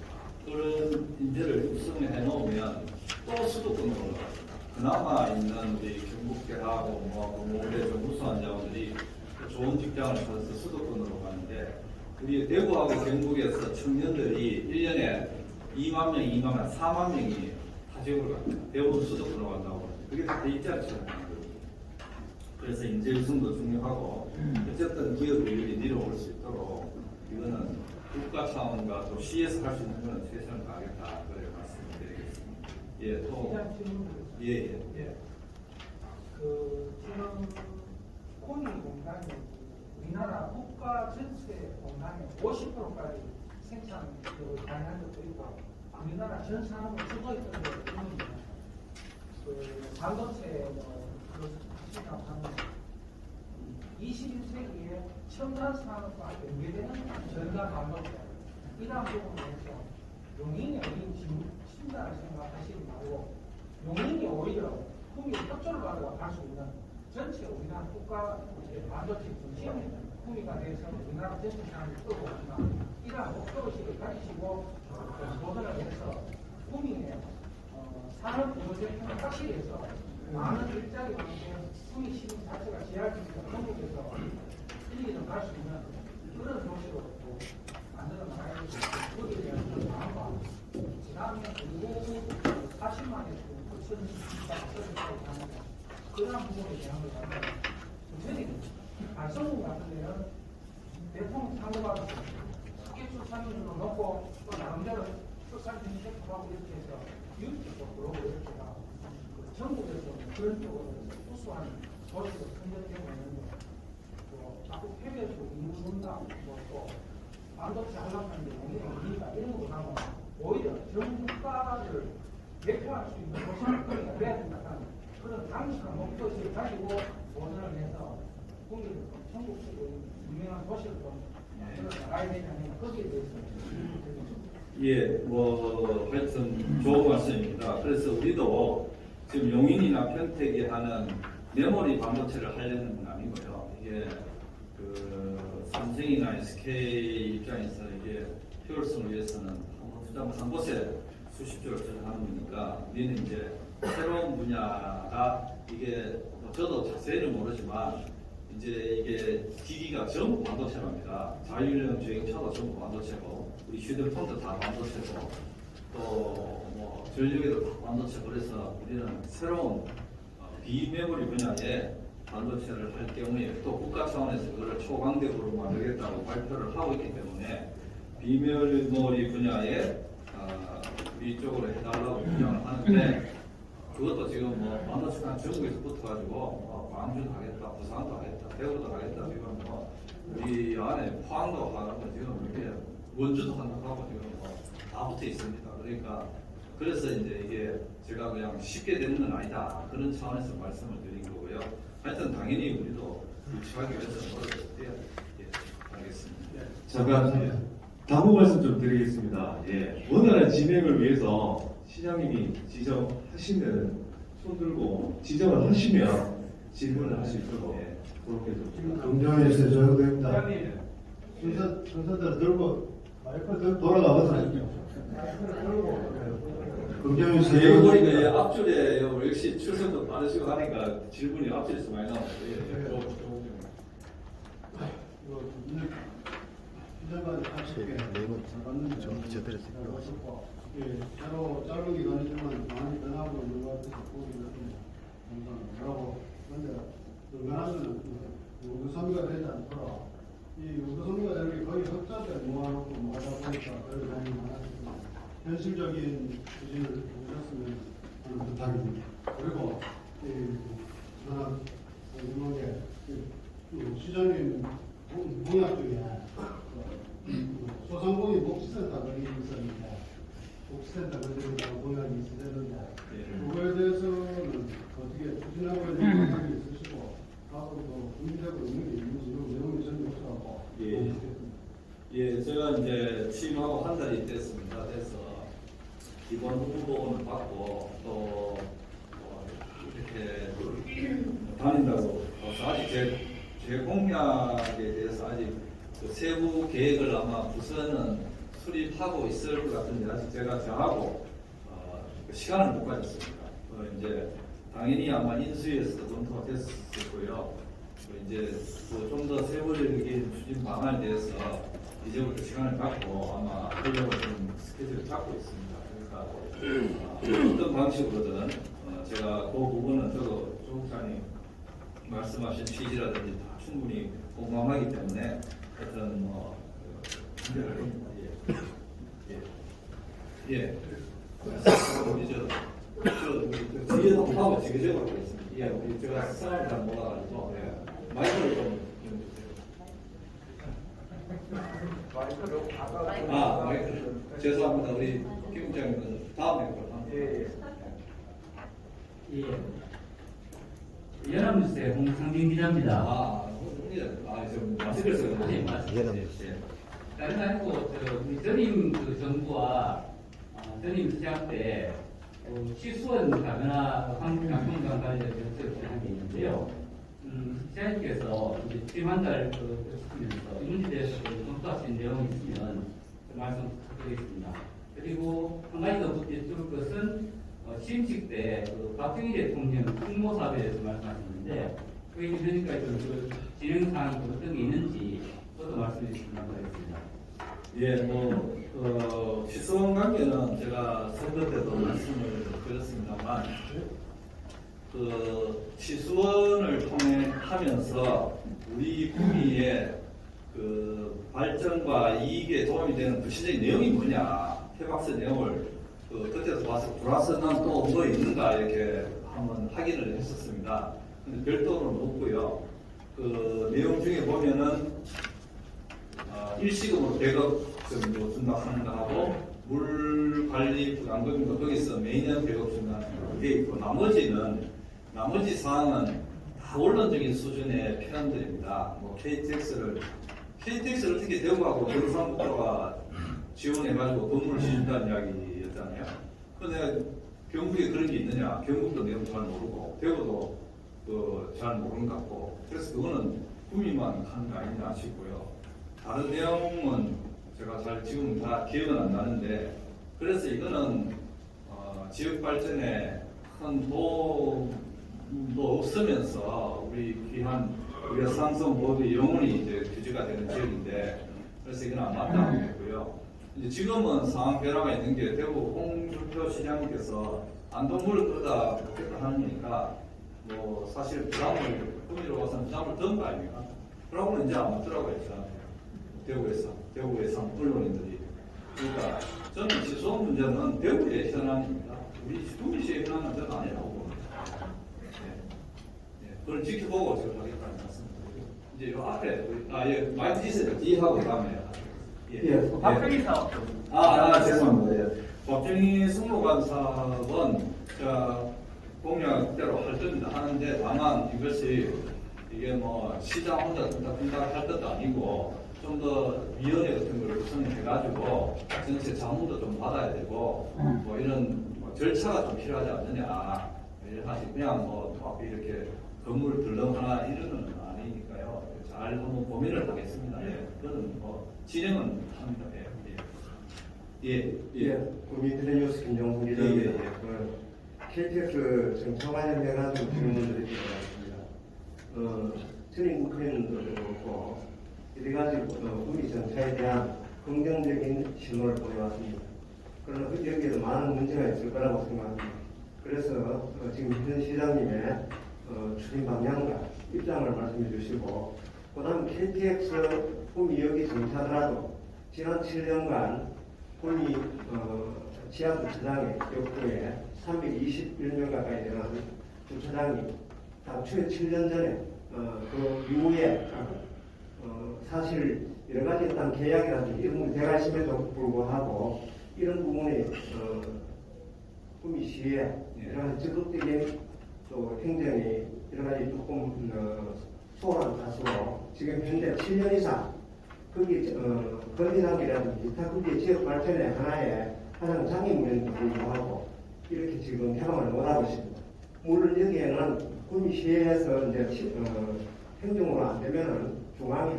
S3: 그런 인재를 육성을 해놓으면 또 수도권으로 올라갑니다. 그나마 있는 우리 경북대하고 뭐 공대 좀 우수한 자원들이 좋은 직장을 찾아서 수도권으로 가는데 우리 대구하고 경북에서 청년들이 1년에 2만 명, 2만 명, 4만 명이 타 지역으로 갑니다. 대부분 수도권으로 간다고. 그게 다 대입자를 치는 거예요. 그래서 인재 유승도 중요하고 어쨌든 기업 효율이 내려올 수 있도록 이거는 국가 차원과 또 시에서 할 수 있는 거는 최선을 다하겠다 그래 말씀드리겠습니다. 예, 또
S4: 시장 질문
S3: 예.
S4: 예. 그 지금 코니 공단이 우리나라 국가 전체 공단의 50%까지 생산력을 발휘한 적도 있고 우리나라 전 산업을 주도했던 적도 있습니다. 그 반도체 그 시장하는 21세기에 첨단 산업과 연계되는 전자 반도체 이러한 부분에서 용인이 어린 신다를 생각하시지 말고 용인이 오히려 품위 협조를 받아 갈 수 있는 전체 우리나라 국가 반도체 중심의 품위가 돼서 우리나라 전체 산업을 끌어오지만 이러한 목표의식을 가지시고 도전을 해서 품위에 산업 구조적인 확실히 해서 많은 일자리 관계 품위 시민 자체가 지하주의가 전국에서 일리를 갈 수 있는 그런 도시로 만들어 나가야 되고 거기에 대한 마음과 그 다음에 그리고 40만의 그 그런 부분에 대한 걸 갖다 저희 발성국 같은 데는 대통령 상호받아서 스케줄 참여로 놓고 또 나름대로 출산 정책하고 이렇게 해서 유치도 그러고 이렇게 다 전국에서 그런 쪽으로 우수한 도시로 선정되고 있는데 또 자꾸 폐배수 인문당 또 반도체 하려고 하는데 우리가 이런 거 하면 오히려 전국가를 대표할 수 있는 도시가 돼야 된다는 그런 당시한 목표를 가지고 보전을 해서 국민을 전국적으로 유명한 도시를 좀 만들어 나가야 되지 않느냐 거기에 대해서
S3: 예, 뭐 하여튼 좋은 말씀입니다. 그래서 우리도 지금 용인이나 평택이 하는 메모리 반도체를 하려는 건 아니고요. 이게 그 삼성이나 SK 입장에서 이게 효율성을 위해서는 한 곳에 수십 조를 전하는 거니까 우리는 이제 새로운 분야가 이게 뭐 저도 자세히는 모르지만 이제 이게 기기가 전부 반도체랍니다. 자율형 주행차도 전부 반도체고 우리 휴대폰도 다 반도체고 또 뭐 전력에도 다 반도체. 그래서 우리는 새로운 비메모리 분야에 반도체를 할 경우에 또 국가 차원에서 그걸 초강력으로 만들겠다고 발표를 하고 있기 때문에 비메모리 분야에 우리 쪽으로 해달라고 주장을 하는데 그것도 지금 뭐 반도체 전국에서 붙어가지고 광주도 하겠다, 부산도 하겠다, 대구도 하겠다 지금 뭐 우리 안에 포항도 하는 거 지금 이게 원주도 한다고 하고 지금 다 붙어 있습니다. 그러니까 그래서 이제 이게 제가 그냥 쉽게 되는 건 아니다 그런 차원에서 말씀을 드린 거고요. 하여튼 당연히 우리도 유치하기 위해서 노력을 해야 알겠습니다.
S2: 잠깐 당부 말씀 좀 드리겠습니다. 예, 원활한 진행을 위해서 시장님이 지정하시는 손 들고 지정을 하시면 질문을 할 수 있도록 그렇게 좀
S1: 경정에서 조용됩니다.
S4: 회장님
S1: 순서대로 들고 마이크 들고 돌아가거든요. 경정에서
S3: 제가 보니까 앞줄에 역시 출석도 빠르시고 하니까 질문이 앞줄에서 많이 나와요.
S5: 서로 자르기 가능지만 많이 변하고 있는 것 같아서 보기는 감사하고 그런데 은근하면 우수선비가 되지 않도록 이 우수선비가 되는 게 거의 흑자대 모아놓고 뭐 하다 보니까 그런 경험이 많았습니다. 현실적인 추진을 보셨으면 하는 부탁입니다. 그리고 하나 궁금한 게 시장님 공약 중에 소상공인 복지센터 그런 게 있었는데 복지센터 그런 공약이 있으셨는데 그거에 대해서는 어떻게 추진하고 있는 방향이 있으시고 앞으로도 준비되고 있는 게 있는지 이런 내용이 전혀 없어갖고
S3: 예, 제가 이제 취임하고 한 달이 됐습니다. 그래서 이번 후보를 받고 또 이렇게 다닌다고 아직 제 공약에 대해서 아직 그 세부 계획을 아마 부서는 수립하고 있을 것 같은데 아직 제가 저하고 그 시간을 못 가졌습니다. 이제 당연히 아마 인수위에서도 검토가 됐을 거고요. 이제 좀 더 세부적인 추진 방안에 대해서 이제부터 시간을 갖고 아마 하려고 좀 스케줄을 잡고 있습니다. 그러니까 어떤 방식으로든 제가 그 부분은 저도 조국장님 말씀하신 취지라든지 다 충분히 공감하기 때문에 하여튼 뭐 예. 우리 저 뒤에 하고 지그재그로 하겠습니다. 예, 우리 제가 상황을 잘 몰라가지고 마이크를 좀 마이크 죄송합니다. 우리 김 부장님은 다음에
S6: 연합뉴스의 홍상빈 기자입니다.
S3: 좀 마스크를 써야
S6: 네,
S1: 연합뉴스.
S6: 다른 아니고 우리 전임 정부와 전임 시장 때 시수원 가거나 관광 관련 정책을 한 게 있는데요. 시장님께서 이제 취임 한달 하면서 이 문제에 대해서 검토하신 내용이 있으면 말씀 부탁드리겠습니다. 그리고 한 가지 더 여쭤볼 것은 취임식 때 박정희 대통령 홍보 사업에 대해서 말씀하셨는데 그게 현재까지 좀 진행 사항이 어떤 게 있는지 그것도 말씀해 주시면 감사하겠습니다.
S3: 예, 시수원 관계는 제가 선거 때도 말씀을 드렸습니다만, 시수원을 통해 하면서 우리 구미의 발전과 이익에 도움이 되는 구체적인 내용이 뭐냐, 해박서 내용을 그때도 봐서 불화선은 또 뭐 있는가 이렇게 한번 확인을 했었습니다. 근데 별도는 없고요. 내용 중에 보면은 일시금으로 100억 정도 준다 하는 거하고 물 관리 부담금도 거기서 매년 100억 준다는 거 되어 있고 나머지 사항은 다 원론적인 수준의 표현들입니다. 뭐 KTX를 어떻게 대구하고 경상북도가 지원해가지고 건물을 지준다는 이야기였잖아요. 근데 경북에 그런 게 있느냐? 경북도 내용 잘 모르고 대구도 잘 모르는 것 같고 그래서 그거는 구미만 하는 거 아니냐 싶고요. 다른 내용은 제가 잘 지금 다 기억은 안 나는데 그래서 이거는 지역 발전에 큰 도움도 없으면서 우리 귀한 우리 삼성 모두 영원히 이제 규제가 되는 지역인데 그래서 이건 안 맞다고 했고요. 이제 지금은 상황 변화가 있는 게 대구 홍준표 시장님께서 안동물을 끌다 먹겠다 하니까 뭐 사실 부담을 구미로 와서는 부담을 든 거 아닙니까? 그러고는 이제 안 맞더라고요. 대구에서 언론인들이. 그러니까 저는 시수원 문제는 대구의 현안입니다. 우리 구미시의 현안은 저는 아니라고 봅니다. 그걸 지켜보고 제가 하겠다는 말씀드리고 이제 요 앞에 마이크 지세요. 뒤하고 다음에
S6: 박정희 사업 좀.
S3: 죄송합니다. 박정희 승무관 사업은 공약대로 할 겁니다. 하는데 다만 이게 뭐 시장 혼자 든다 할 것도 아니고 좀 더 위원회 같은 걸 구성해가지고 전체 자문도 좀 받아야 되고 뭐 이런 절차가 좀 필요하지 않느냐. 그냥 뭐 앞에 이렇게 건물 들렁 하나 이런 건 아니니까요. 잘 한번 고민을 하겠습니다. 그거는 뭐 진행은 합니다.
S1: 구미 트레뉴스 김정훈 기자입니다. KTX 지금 처관련해가지고 질문들이 들어왔습니다. 트림 크랜도 그렇고 여러 가지 구미 정차에 대한 긍정적인 신호를 보내왔습니다. 그러나 여기에도 많은 문제가 있을 거라고 생각합니다. 그래서 지금 현 시장님의 추진 방향과 입장을 말씀해 주시고 그 다음 KTX 구미역이 정차하더라도 지난 7년간 구미 지하 주차장의 역도에 321명 가까이 되는 주차장이 당초에 7년 전에 그 이후에 사실 여러 가지 어떤 계약이라든지 이런 부분이 돼가 있음에도 불구하고 이런 부분이 구미시에 여러 가지 적극적인 또 행정이 여러 가지 조금 소홀한 탓으로 지금 현재 7년 이상 거기 건진항이라든지 기타 거기 지역 발전의 하나의 가장 장애물에도 불구하고 이렇게 지금 해방을 못하고 있습니다. 물론 여기에는 구미시에서 이제 행정으로 안 되면은 중앙에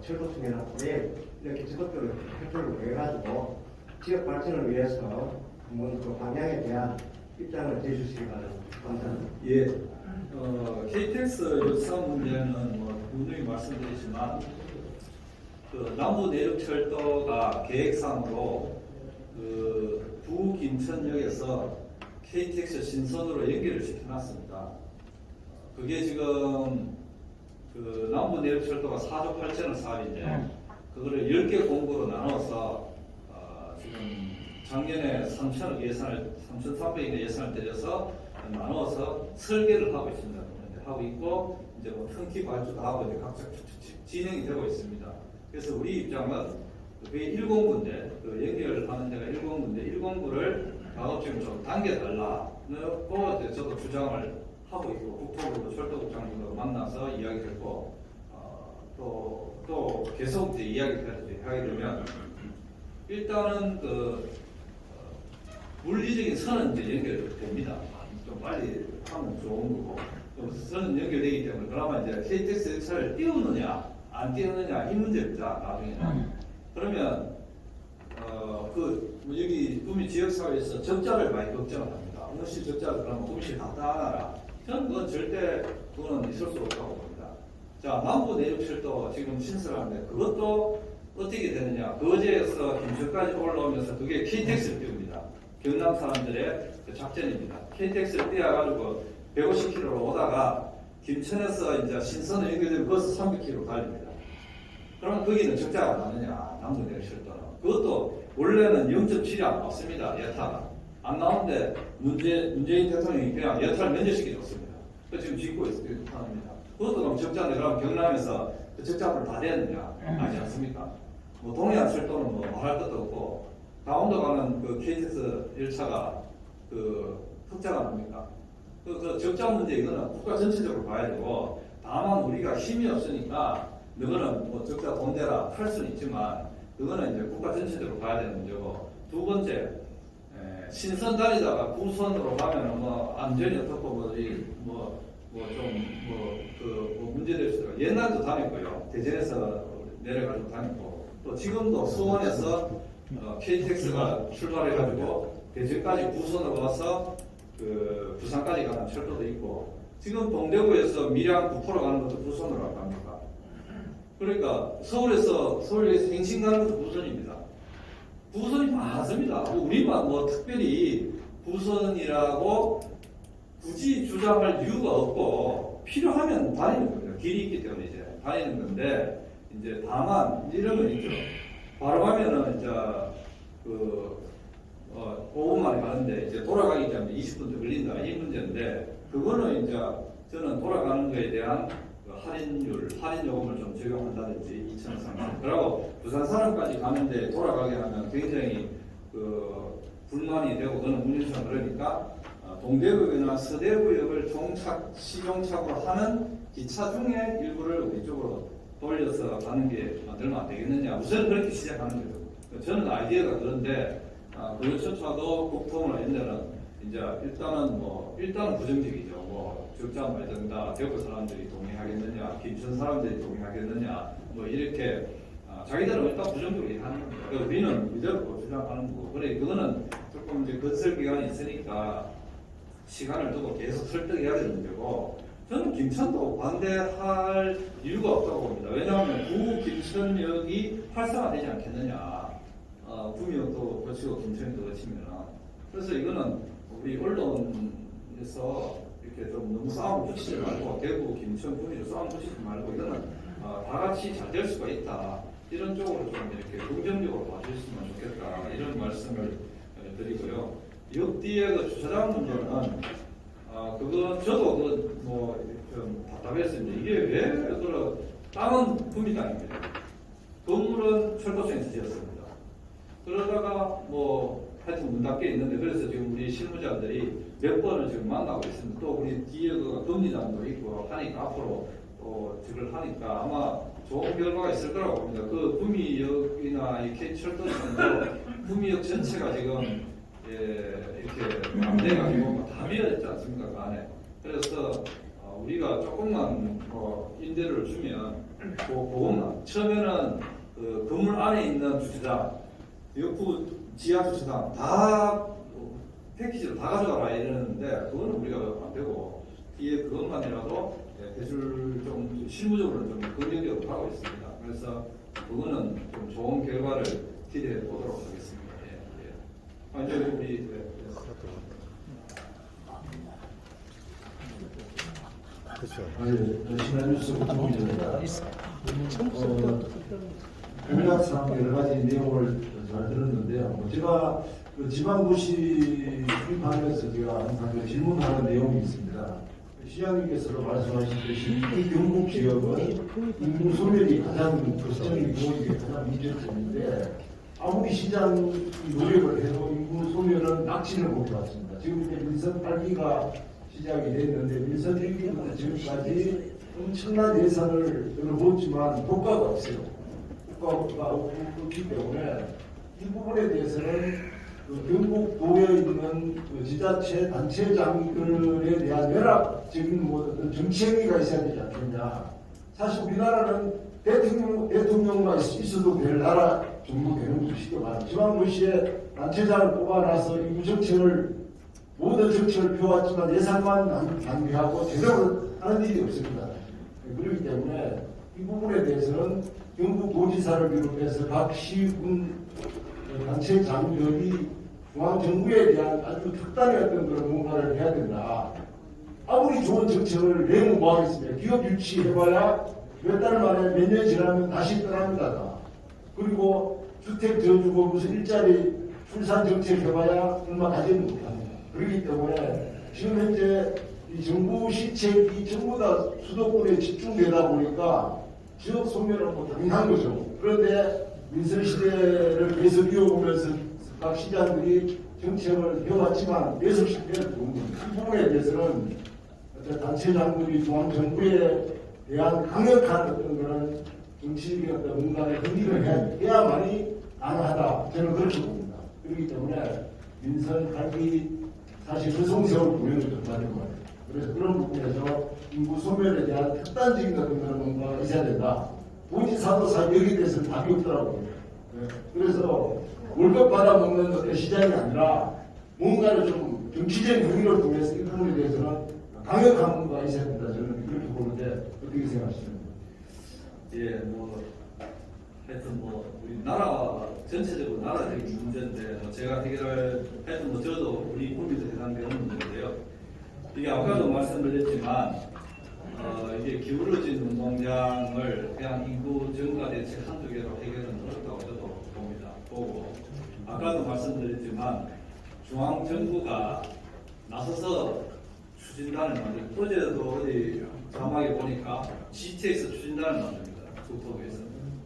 S1: 철도청이나 고래 이렇게 적극적으로 협조를 해가지고 지역 발전을 위해서 한번 그 방향에 대한 입장을 내주시기 바랍니다. 감사합니다.
S3: KTX 사업 문제는 분명히 말씀드리지만 남부 내륙철도가 계획상으로 부김천역에서 KTX 신선으로 연결을 시켜놨습니다. 그게 지금 그 남부 내륙철도가 4조 8천억 사업인데 그거를 10개 공구로 나눠서 지금 작년에 3천억 예산을 3,300억 예산을 들여서 나눠서 설계를 하고 있습니다. 하고 있고 이제 뭐 등기 발주도 하고 이제 각자 진행이 되고 있습니다. 그래서 우리 입장은 그게 1공구인데 그 연결하는 데가 1공구인데 1공구를 작업지금 좀 당겨달라고 저도 주장을 하고 있고 국토부도 철도국장님도 만나서 이야기했고 또 계속 이제 이야기를 하게 되면 일단은 그 물리적인 선은 이제 연결됩니다. 좀 빨리 하면 좋은 거고 또 선은 연결되기 때문에 그러면 이제 KTX 열차를 띄우느냐 안 띄우느냐 이 문제입니다. 나중에는 그러면 여기 구미 지역사회에서 적자를 많이 걱정을 합니다. 응시 적자를 그러면 응시 다 따라라. 저는 그건 절대 그거는 있을 수 없다고 봅니다. 자, 남부 내륙철도 지금 신설하는데 그것도 어떻게 되느냐. 거제에서 김천까지 올라오면서 그게 KTX를 띄웁니다. 경남 사람들의 그 작전입니다. KTX를 띄워가지고 150km로 오다가 김천에서 이제 신선을 연결되면 거기서 300km 달립니다. 그러면 거기는 적자가 나느냐, 남부 내륙철도는. 그것도 원래는 0.7이 안 나왔습니다. 여타가. 안 나오는데 문재인 대통령이 그냥 여타를 면제시켜줬습니다. 그 지금 짓고 있습니다. 그것도 그럼 적자인데 그럼 경남에서 그 적자를 다 됐느냐? 아니지 않습니까? 뭐 동해안 철도는 뭐 말할 것도 없고 강원도 가는 그 KTX 열차가 그 흑자가 납니까? 그 적자 문제 이거는 국가 전체적으로 봐야 되고 다만 우리가 힘이 없으니까 너는 뭐 적자 돈 대라 할 수는 있지만 그거는 이제 국가 전체적으로 봐야 되는 문제고 두 번째 신선 다니다가 구선으로 가면은 뭐 안전이 어떻고 뭐 문제될 수가 있어요. 옛날도 다녔고요. 대전에서 내려가지고 다녔고 또 지금도 수원에서 KTX가 출발해가지고 대전까지 구선으로 와서 그 부산까지 가는 철도도 있고 지금 동대구에서 밀양 구포로 가는 것도 부선으로 갑니까? 그러니까 서울에서 행신 가는 것도 부선입니다. 부선이 많습니다. 우리만 뭐 특별히 부선이라고 굳이 주장할 이유가 없고 필요하면 다니는 겁니다. 길이 있기 때문에 이제 다니는 건데 이제 다만 이런 건 있죠. 바로 가면은 이제 5분 만에 가는데 이제 돌아가기 때문에 20분도 걸린다 이 문제인데 그거는 이제 저는 돌아가는 거에 대한 할인 요금을 좀 적용한다든지 2,000원 그리고 부산 산업까지 가는데 돌아가게 하면 굉장히 불만이 되고 그는 운영상 그러니까 동대구역이나 서대구역을 시종착오로 하는 기차 중에 일부를 우리 쪽으로 돌려서 가는 게 만들면 안 되겠느냐. 우선 그렇게 시작하는 거죠. 저는 아이디어가 그런데 그것조차도 국토부나 이런 데는 이제 일단은 부정적이죠. 뭐 적자 말든가 대구 사람들이 동의하겠느냐, 김천 사람들이 동의하겠느냐, 뭐 이렇게 자기들은 일단 부정적으로 얘기하는 겁니다. 우리는 이대로 주장하는 거고, 그래 그거는 조금 이제 건설 기간이 있으니까 시간을 두고 계속 설득해야 되는 문제고, 저는 김천도 반대할 이유가 없다고 봅니다. 왜냐하면 구 김천역이 활성화되지 않겠느냐, 구미역도 거치고 김천역도 거치면은. 그래서 이거는 우리 언론에서 이렇게 좀 너무 싸움 붙이지 말고 대구, 김천, 구미로 싸움 붙이지 말고 이거는 다 같이 잘 될 수가 있다. 이런 쪽으로 좀 이렇게 긍정적으로 봐주셨으면 좋겠다. 이런 말씀을 드리고요. 역 뒤에 그 주차장 문제는 그거 저도 좀 답답했습니다. 이게 왜 땅은 구미 땅입니다. 건물은 철도청에서 지었습니다. 그러다가 하여튼 문 닫게 있는데 그래서 지금 우리 실무자들이 몇 번을 지금 만나고 있습니다. 또 우리 뒤에 그 금리장도 있고 하니까 앞으로 또 저걸 하니까 아마 좋은 결과가 있을 거라고 봅니다. 그 구미역이나 이렇게 철도청도 구미역 전체가 지금 이렇게 안 돼가지고 다 밀어졌지 않습니까? 그 안에. 그래서 우리가 조금만 임대료를 주면 그것만 처음에는 그 건물 안에 있는 주차장, 옆구 지하 주차장 다 패키지로 다 가져가라 이러는데 그거는 우리가 안 되고 뒤에 그것만이라도 해줄 좀 실무적으로 좀 긍정적으로 하고 있습니다. 그래서 그거는 좀 좋은 결과를 기대해 보도록 하겠습니다. 이제 우리
S7: 신한뉴스 김종민입니다. 공약상 여러 가지 내용을 잘 들었는데요. 제가 그 지방도시 수립하면서 제가 항상 그 질문하는 내용이 있습니다. 시장님께서도 말씀하셨듯이 이 경북 지역은 인구 소멸이 가장 걱정이고 이게 가장 문제점인데 아무리 시장이 노력을 해도 인구 소멸은 낙진을 못 봤습니다. 지금 이제 민선 8기가 시작이 됐는데 민선 1기부터 지금까지 엄청난 예산을 들어보지만 효과가 없어요. 효과가 없기 때문에 이 부분에 대해서는 그 경북도에 있는 그 지자체 단체장들에 대한 연합적인 뭐 어떤 정치 행위가 있어야 되지 않겠냐. 사실 우리나라는 대통령만 있어도 될 나라 정도 되는 것이고 지방도시에 단체장을 뽑아놔서 인구 정책을 모든 정책을 펴왔지만 예산만 낭비하고 제대로 하는 일이 없습니다. 그렇기 때문에 이 부분에 대해서는 경북도지사를 비롯해서 각 시군 단체장들이 중앙정부에 대한 아주 특단의 어떤 그런 뭔가를 해야 된다. 아무리 좋은 정책을 내면 뭐하겠습니까? 기업 유치해봐야 몇 달 만에 몇 년 지나면 다시 떠납니다. 그리고 주택 지어주고 무슨 일자리 출산 정책 해봐야 얼마 가지는 못합니다. 그렇기 때문에 지금 현재 이 정부 시책이 전부 다 수도권에 집중되다 보니까 지역 소멸은 뭐 당연한 거죠. 그런데 민선 시대를 계속 이어오면서 각 시장들이 정책을 해왔지만 계속 실패해야 되는 겁니다. 이 부분에 대해서는 어떤 단체장들이 중앙정부에 대한 강력한 어떤 그런 정치적인 어떤 뭔가를 건의를 해야만이 가능하다. 저는 그렇게 봅니다. 그렇기 때문에 민선 8기 사실 설송세월 구형을 정하는 거예요. 그래서 그런 부분에서 인구 소멸에 대한 특단적인 어떤 그런 뭔가가 있어야 된다. 도지사도 사실 여기에 대해서는 답이 없더라고요. 그래서 월급 받아먹는 어떤 시장이 아니라 뭔가를 좀 정치적인 행위를 통해서 이 부분에 대해서는 강력한 뭔가가 있어야 된다. 저는 그렇게 보는데 어떻게 생각하십니까?
S3: 예, 뭐 하여튼 뭐 우리나라 전체적으로 나라적인 문제인데 뭐 제가 해결할 하여튼 뭐 저도 우리 국민들 해당되는 문제인데요. 이게 아까도 말씀드렸지만 이게 기울어진 운동장을 그냥 인구 증가 대책 한두 개로 해결은 어렵다고 저도 봅니다. 보고 아까도 말씀드렸지만 중앙 정부가 나서서 추진단을 만들고 어제도 어디 자막에 보니까 GT에서 추진단을 만듭니다. 국토부에서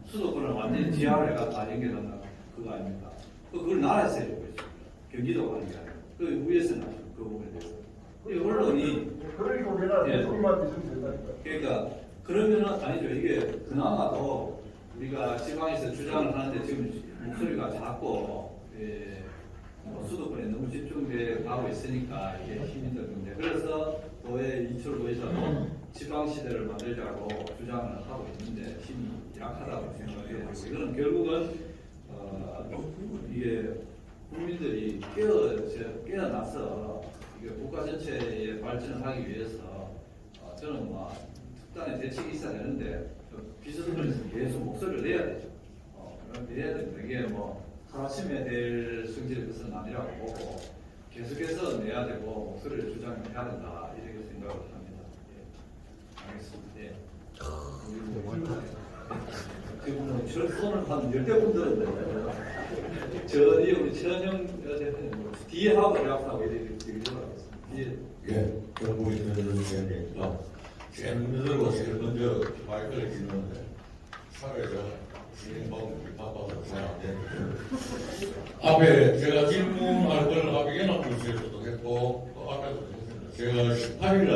S3: 수도권을 완전히 지하로 해가 다 연결한다 그거 아닙니까? 그걸 나라에서 해주고 있어요. 경기도가 하는 게 아니고 그 위에서 나죠. 그 부분에 대해서. 언론이
S7: 그러니까 우리나라
S3: 예.
S7: 대통령만 있으면 된다니까.
S3: 그러니까 그러면은 아니죠. 이게 그나마도 우리가 지방에서 주장을 하는데 지금 목소리가 작고 뭐 수도권에 너무 집중돼 가고 있으니까 이게 힘이 드는데 그래서 도의 이철 도의사도 지방 시대를 만들자고 주장을 하고 있는데 힘이 약하다고 생각해요. 이거는 결국은 이게 국민들이 깨어나서 이게 국가 전체의 발전을 하기 위해서 저는 뭐 특단의 대책이 있어야 되는데 비서들에서 계속 목소리를 내야 되죠. 내야 됩니다. 이게 뭐 하루아침에 될 성질의 것은 아니라고 보고 계속해서 내야 되고 목소리를 주장해야 된다 이렇게 생각을 합니다. 예. 알겠습니다. 예. 지금 저 손을 한 10대 분들은 저희 우리 천영 대표님 뒤에 하고 대학하고 이렇게 뒤에
S8: 예, 경북이 되는 시간이니까 제일 들고 제일 먼저 마이크를 쥐는데 사회에서 진행방법이 바빠서 잘 안 되는데 앞에 제가 질문할 걸 앞에 연합뉴스에서도 했고 또 앞에서도 했습니다. 제가 18일날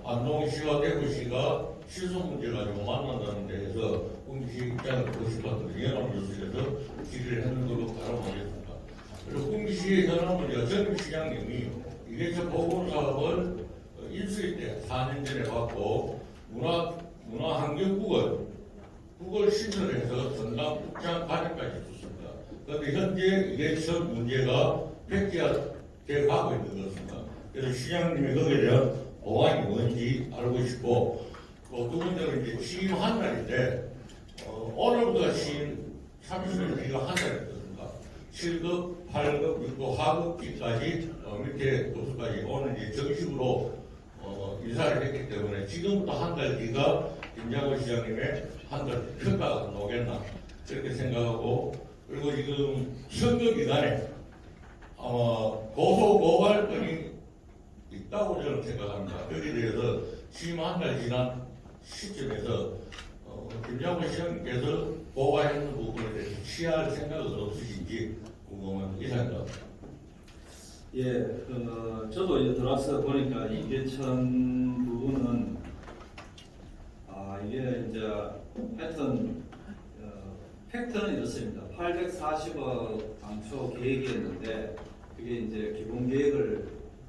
S8: 안동시와 대구시가 시소 문제 가지고 만난다는 데에서 홍시 입장을 듣고 싶었더니 연합뉴스에서 질의를 했는 걸로 바라보겠습니다. 그리고 홍시의 현안 문제가 정시장님이 이래서 보건사업을 인수위 때 4년 전에 받고 문화환경국을 신설해서 전남 북장 과정까지 줬습니다. 그런데 현재 이게 첫 문제가 폐기돼 가고 있는 것입니다. 그래서 시장님이 거기에 대한 보완이 뭔지 알고 싶고 또 두 번째는 이제 취임한 날인데 오늘부터 취임 30일이가 한 달이었습니다. 7급, 8급, 6급, 하급기까지 밑에 도수까지 오늘 이제 정식으로 인사를 했기 때문에 지금부터 한 달 뒤가 김장호 시장님의 한 달 평가가 나오겠나 그렇게 생각하고, 그리고 지금 선거 기간에 고소 고발권이 있다고 저는 생각합니다. 여기에 대해서 지금 한 달 지난 시점에서 김장호 시장님께서 고발했는 부분에 대해서 취할 생각은 없으신지 궁금한 이상입니다.
S3: 예, 저도 이제 들어와서 보니까 이계천 부분은 이게 이제 하여튼 팩트는 이렇습니다. 840억 당초 계획이었는데 그게 이제 기본 계획을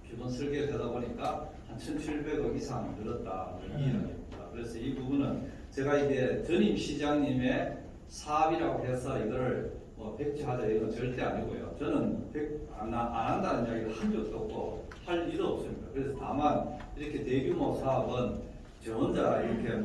S3: 기본 설계가 되다 보니까 한 1,700억 이상 늘었다 이 이야기입니다. 그래서 이 부분은 제가 이게 전임 시장님의 사업이라고 해서 이거를 백지하자 이건 절대 아니고요. 저는 안 한다는 이야기를 한 적도 없고 할 일도 없습니다. 그래서 다만 이렇게 대규모 사업은 저 혼자 이렇게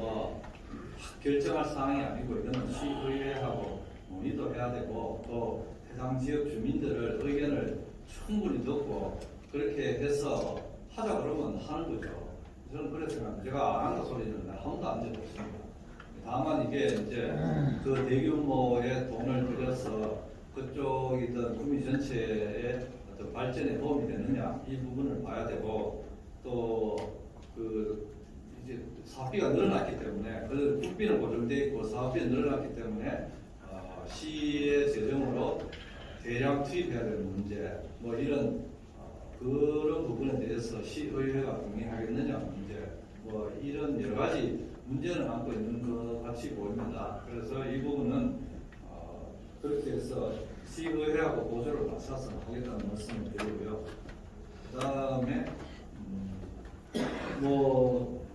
S3: 결정할 사항이 아니고 이거는 시의회하고 논의도 해야 되고 또 해당 지역 주민들의 의견을 충분히 듣고 그렇게 해서 하자 그러면 하는 거죠. 저는 그래서 생각합니다. 제가 안 한다 소리는 한 번도 한 적이 없습니다. 다만 이게 이제 그 대규모의 돈을 들여서 그쪽이든 국민 전체의 어떤 발전에 도움이 되느냐 이 부분을 봐야 되고 또 이제 사업비가 늘어났기 때문에 그 국비는 고정돼 있고 사업비가 늘어났기 때문에 시의 재정으로 대량 투입해야 되는 문제 이런 그런 부분에 대해서 시의회가 동의하겠느냐 문제 이런 여러 가지 문제는 안고 있는 것 같이 보입니다. 그래서 이 부분은 그렇게 해서 시의회하고 보조를 맞춰서 하겠다는 말씀을 드리고요. 그 다음에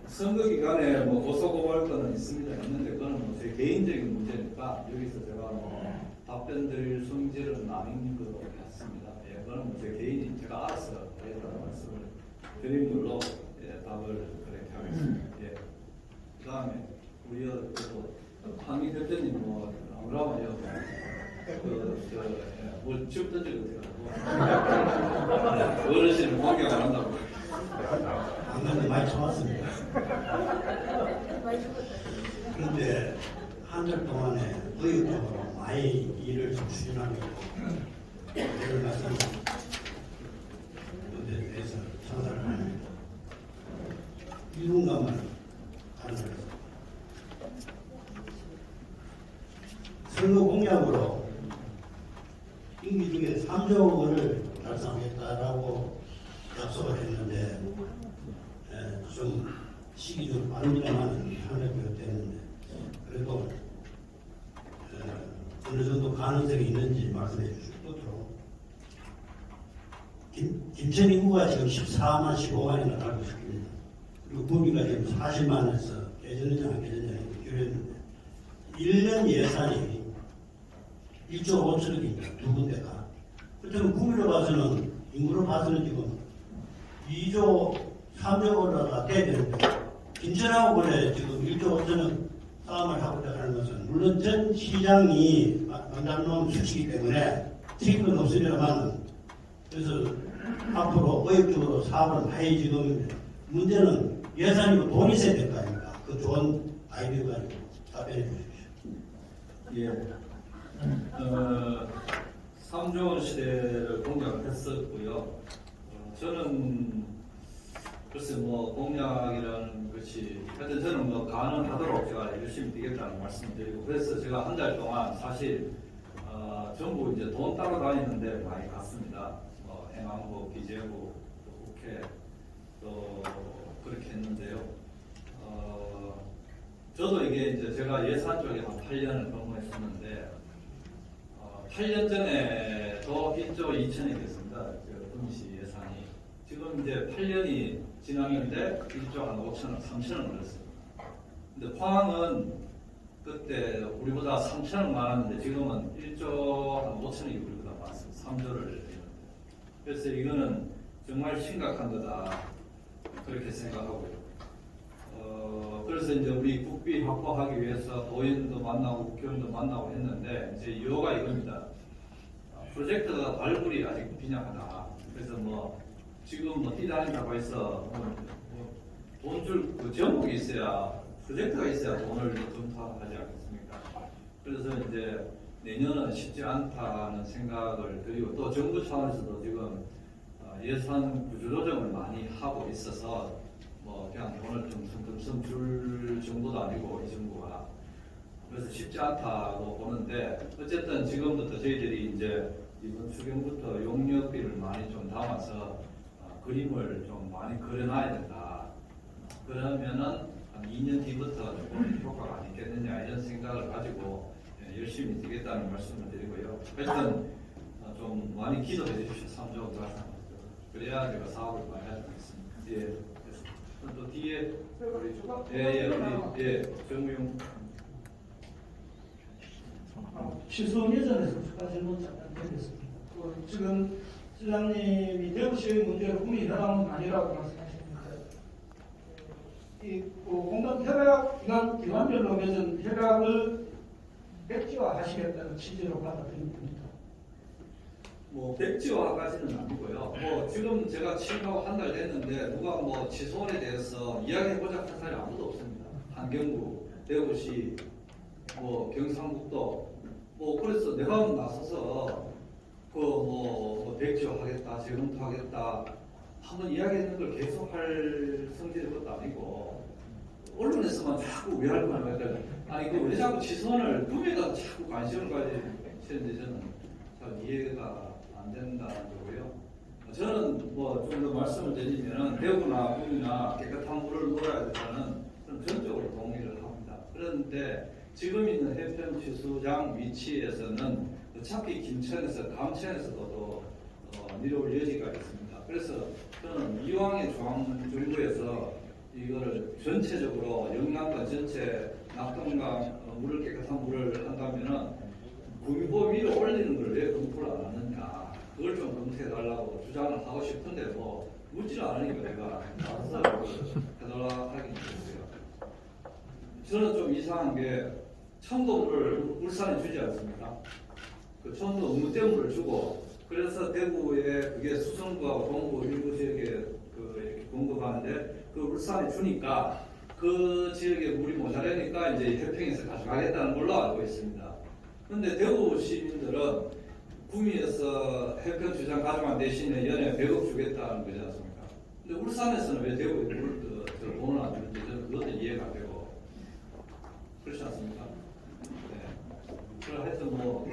S3: 선거 기간에 고소고발권은 있는데 그거는 제 개인적인 문제니까 여기서 제가 답변 드릴 성질은 아닌 것 같습니다. 예, 그거는 제 개인이 제가 알아서 하겠다는 말씀을 드린 걸로 답을 그렇게 하겠습니다. 예. 그 다음에 우리 황희 대표님 아무라고요 뭘 쭉 던지고 어르신을 공격 안 한다고.
S9: 방금 많이 쳐봤습니다. 그런데 한 달 동안에 의욕적으로 많이 일을 좀 추진하고 있고 오늘 말씀 문제에 대해서 참사를 합니다. 1분간만 가능합니다. 선거 공약으로 임기 중에 3조 원을 달성하겠다라고 약속을 했는데 좀 시기 좀 빠릅니다만 하늘 비롯됐는데 그래도 어느 정도 가능성이 있는지 말씀해 주시고 김천희 후가 지금 14만 15만이나 달고 있습니다. 그리고 구비가 지금 40만에서 깨졌는지 안 깨졌는지 규례했는데 1년 예산이 1조 5천억입니다. 두 군데가. 그렇다면 구비로 봐서는 인구로 봐서는 지금 2조 3조 원으로가 돼야 되는데 김천하고 원래 지금 1조 5천억 싸움을 하고 있다는 것은 물론 전 시장이 만담놈 수치이기 때문에 책임은 없으려만 그래서 앞으로 의욕적으로 사업을 해야 지금 문제는 예산이고 돈이 있어야 될 거 아닙니까? 그 좋은 아이디어가 아니고 답변해 주십시오.
S3: 예. 3조 원 시대를 공약했었고요. 저는 글쎄 공약이라는 것이 하여튼 저는 가능하도록 제가 열심히 뛰겠다는 말씀드리고 그래서 제가 한 달 동안 사실 전부 이제 돈 따러 다니는데 많이 갔습니다. 행안부, 기재부, 국회 또 그렇게 했는데요. 저도 이게 이제 제가 예산 쪽에 한 8년을 근무했었는데 8년 전에도 1조 2천이 됐습니다. 금시 예산이. 지금 이제 8년이 지났는데 1조 한 5천원, 3천원 늘었습니다. 근데 포항은 그때 우리보다 3천원 많았는데 지금은 1조 한 5천원이 우리보다 많습니다. 3조를 했는데. 그래서 이거는 정말 심각한 거다. 그렇게 생각하고요. 그래서 이제 우리 국비 확보하기 위해서 도인도 만나고 국회의원도 만나고 했는데 이제 이유가 이겁니다. 프로젝트가 발굴이 아직 빈약하다. 그래서 지금 뛰다닌다고 해서 돈줄 그 제목이 있어야 프로젝트가 있어야 돈을 검토하지 않겠습니까? 그래서 이제 내년은 쉽지 않다는 생각을 드리고 또 정부 차원에서도 지금 예산 구조조정을 많이 하고 있어서 뭐 그냥 돈을 좀 듬뿍 줄 정도도 아니고 이 정부가 그래서 쉽지 않다고 보는데 어쨌든 지금부터 저희들이 이제 이번 추경부터 용역비를 많이 좀 담아서 그림을 좀 많이 그려놔야 된다. 그러면은 한 2년 뒤부터 조금 효과가 안 있겠느냐 이런 생각을 가지고 열심히 뛰겠다는 말씀을 드리고요. 하여튼 좀 많이 기도해 주셔서 3조 들어가서 그래야 제가 사업을 많이 하지 않겠습니까? 예. 또 뒤에 우리 정우용
S4: 취소 예전에서 추가 질문 잠깐 드리겠습니다. 지금 시장님이 대구시의 문제로 국민이 해당하는 건 아니라고 말씀하셨는데 이 공단 협약 기관별로 맺은 협약을 백지화하시겠다는 취지로 받아들이면 됩니다.
S3: 뭐 백지화까지는 아니고요. 뭐 지금 제가 취임하고 한 달 됐는데 누가 뭐 취소원에 대해서 이야기해보자 한 사람이 아무도 없습니다. 한경구, 대구시, 뭐 경상북도 뭐 그래서 내가 나서서 그 백지화하겠다, 재검토하겠다 한번 이야기했는 걸 계속 할 성질의 것도 아니고 언론에서만 자꾸 왜 할 거냐 아니 그 왜 자꾸 취소원을 꿈에다 자꾸 관심을 가지시는지 저는 잘 이해가 안 된다는 거고요. 저는 뭐 좀 더 말씀을 드리면 대구나 꿈이나 깨끗한 물을 놀아야 된다는 저는 전적으로 동의를 합니다. 그런데 지금 있는 해평 취수장 위치에서는 어차피 김천에서 감천에서도 내려올 여지가 있습니다. 그래서 저는 이왕의 중앙정부에서 이거를 전체적으로 영남권 전체 낙동강 물을 깨끗한 물을 한다면은 구미보 위로 올리는 걸 왜 검토를 안 하느냐 그걸 좀 검토해 달라고 주장을 하고 싶은데 뭐 묻지를 않으니까 내가 알아서 해달라 하긴 했고요. 저는 좀 이상한 게 청도물을 울산에 주지 않습니까? 그 청도 의무대물을 주고 그래서 대구에 그게 수성구하고 동구 일부 지역에 이렇게 공급하는데 그 울산에 주니까 그 지역에 물이 모자라니까 이제 해평에서 가져가겠다는 걸로 알고 있습니다. 그런데 대구 시민들은 구미에서 해평 주장 가져간 대신에 연에 100억 주겠다는 거지 않습니까? 근데 울산에서는 왜 대구에 물을 돈을 안 주는지 저는 그것도 이해가 안 되고 그렇지 않습니까? 네. 그래 하여튼 뭐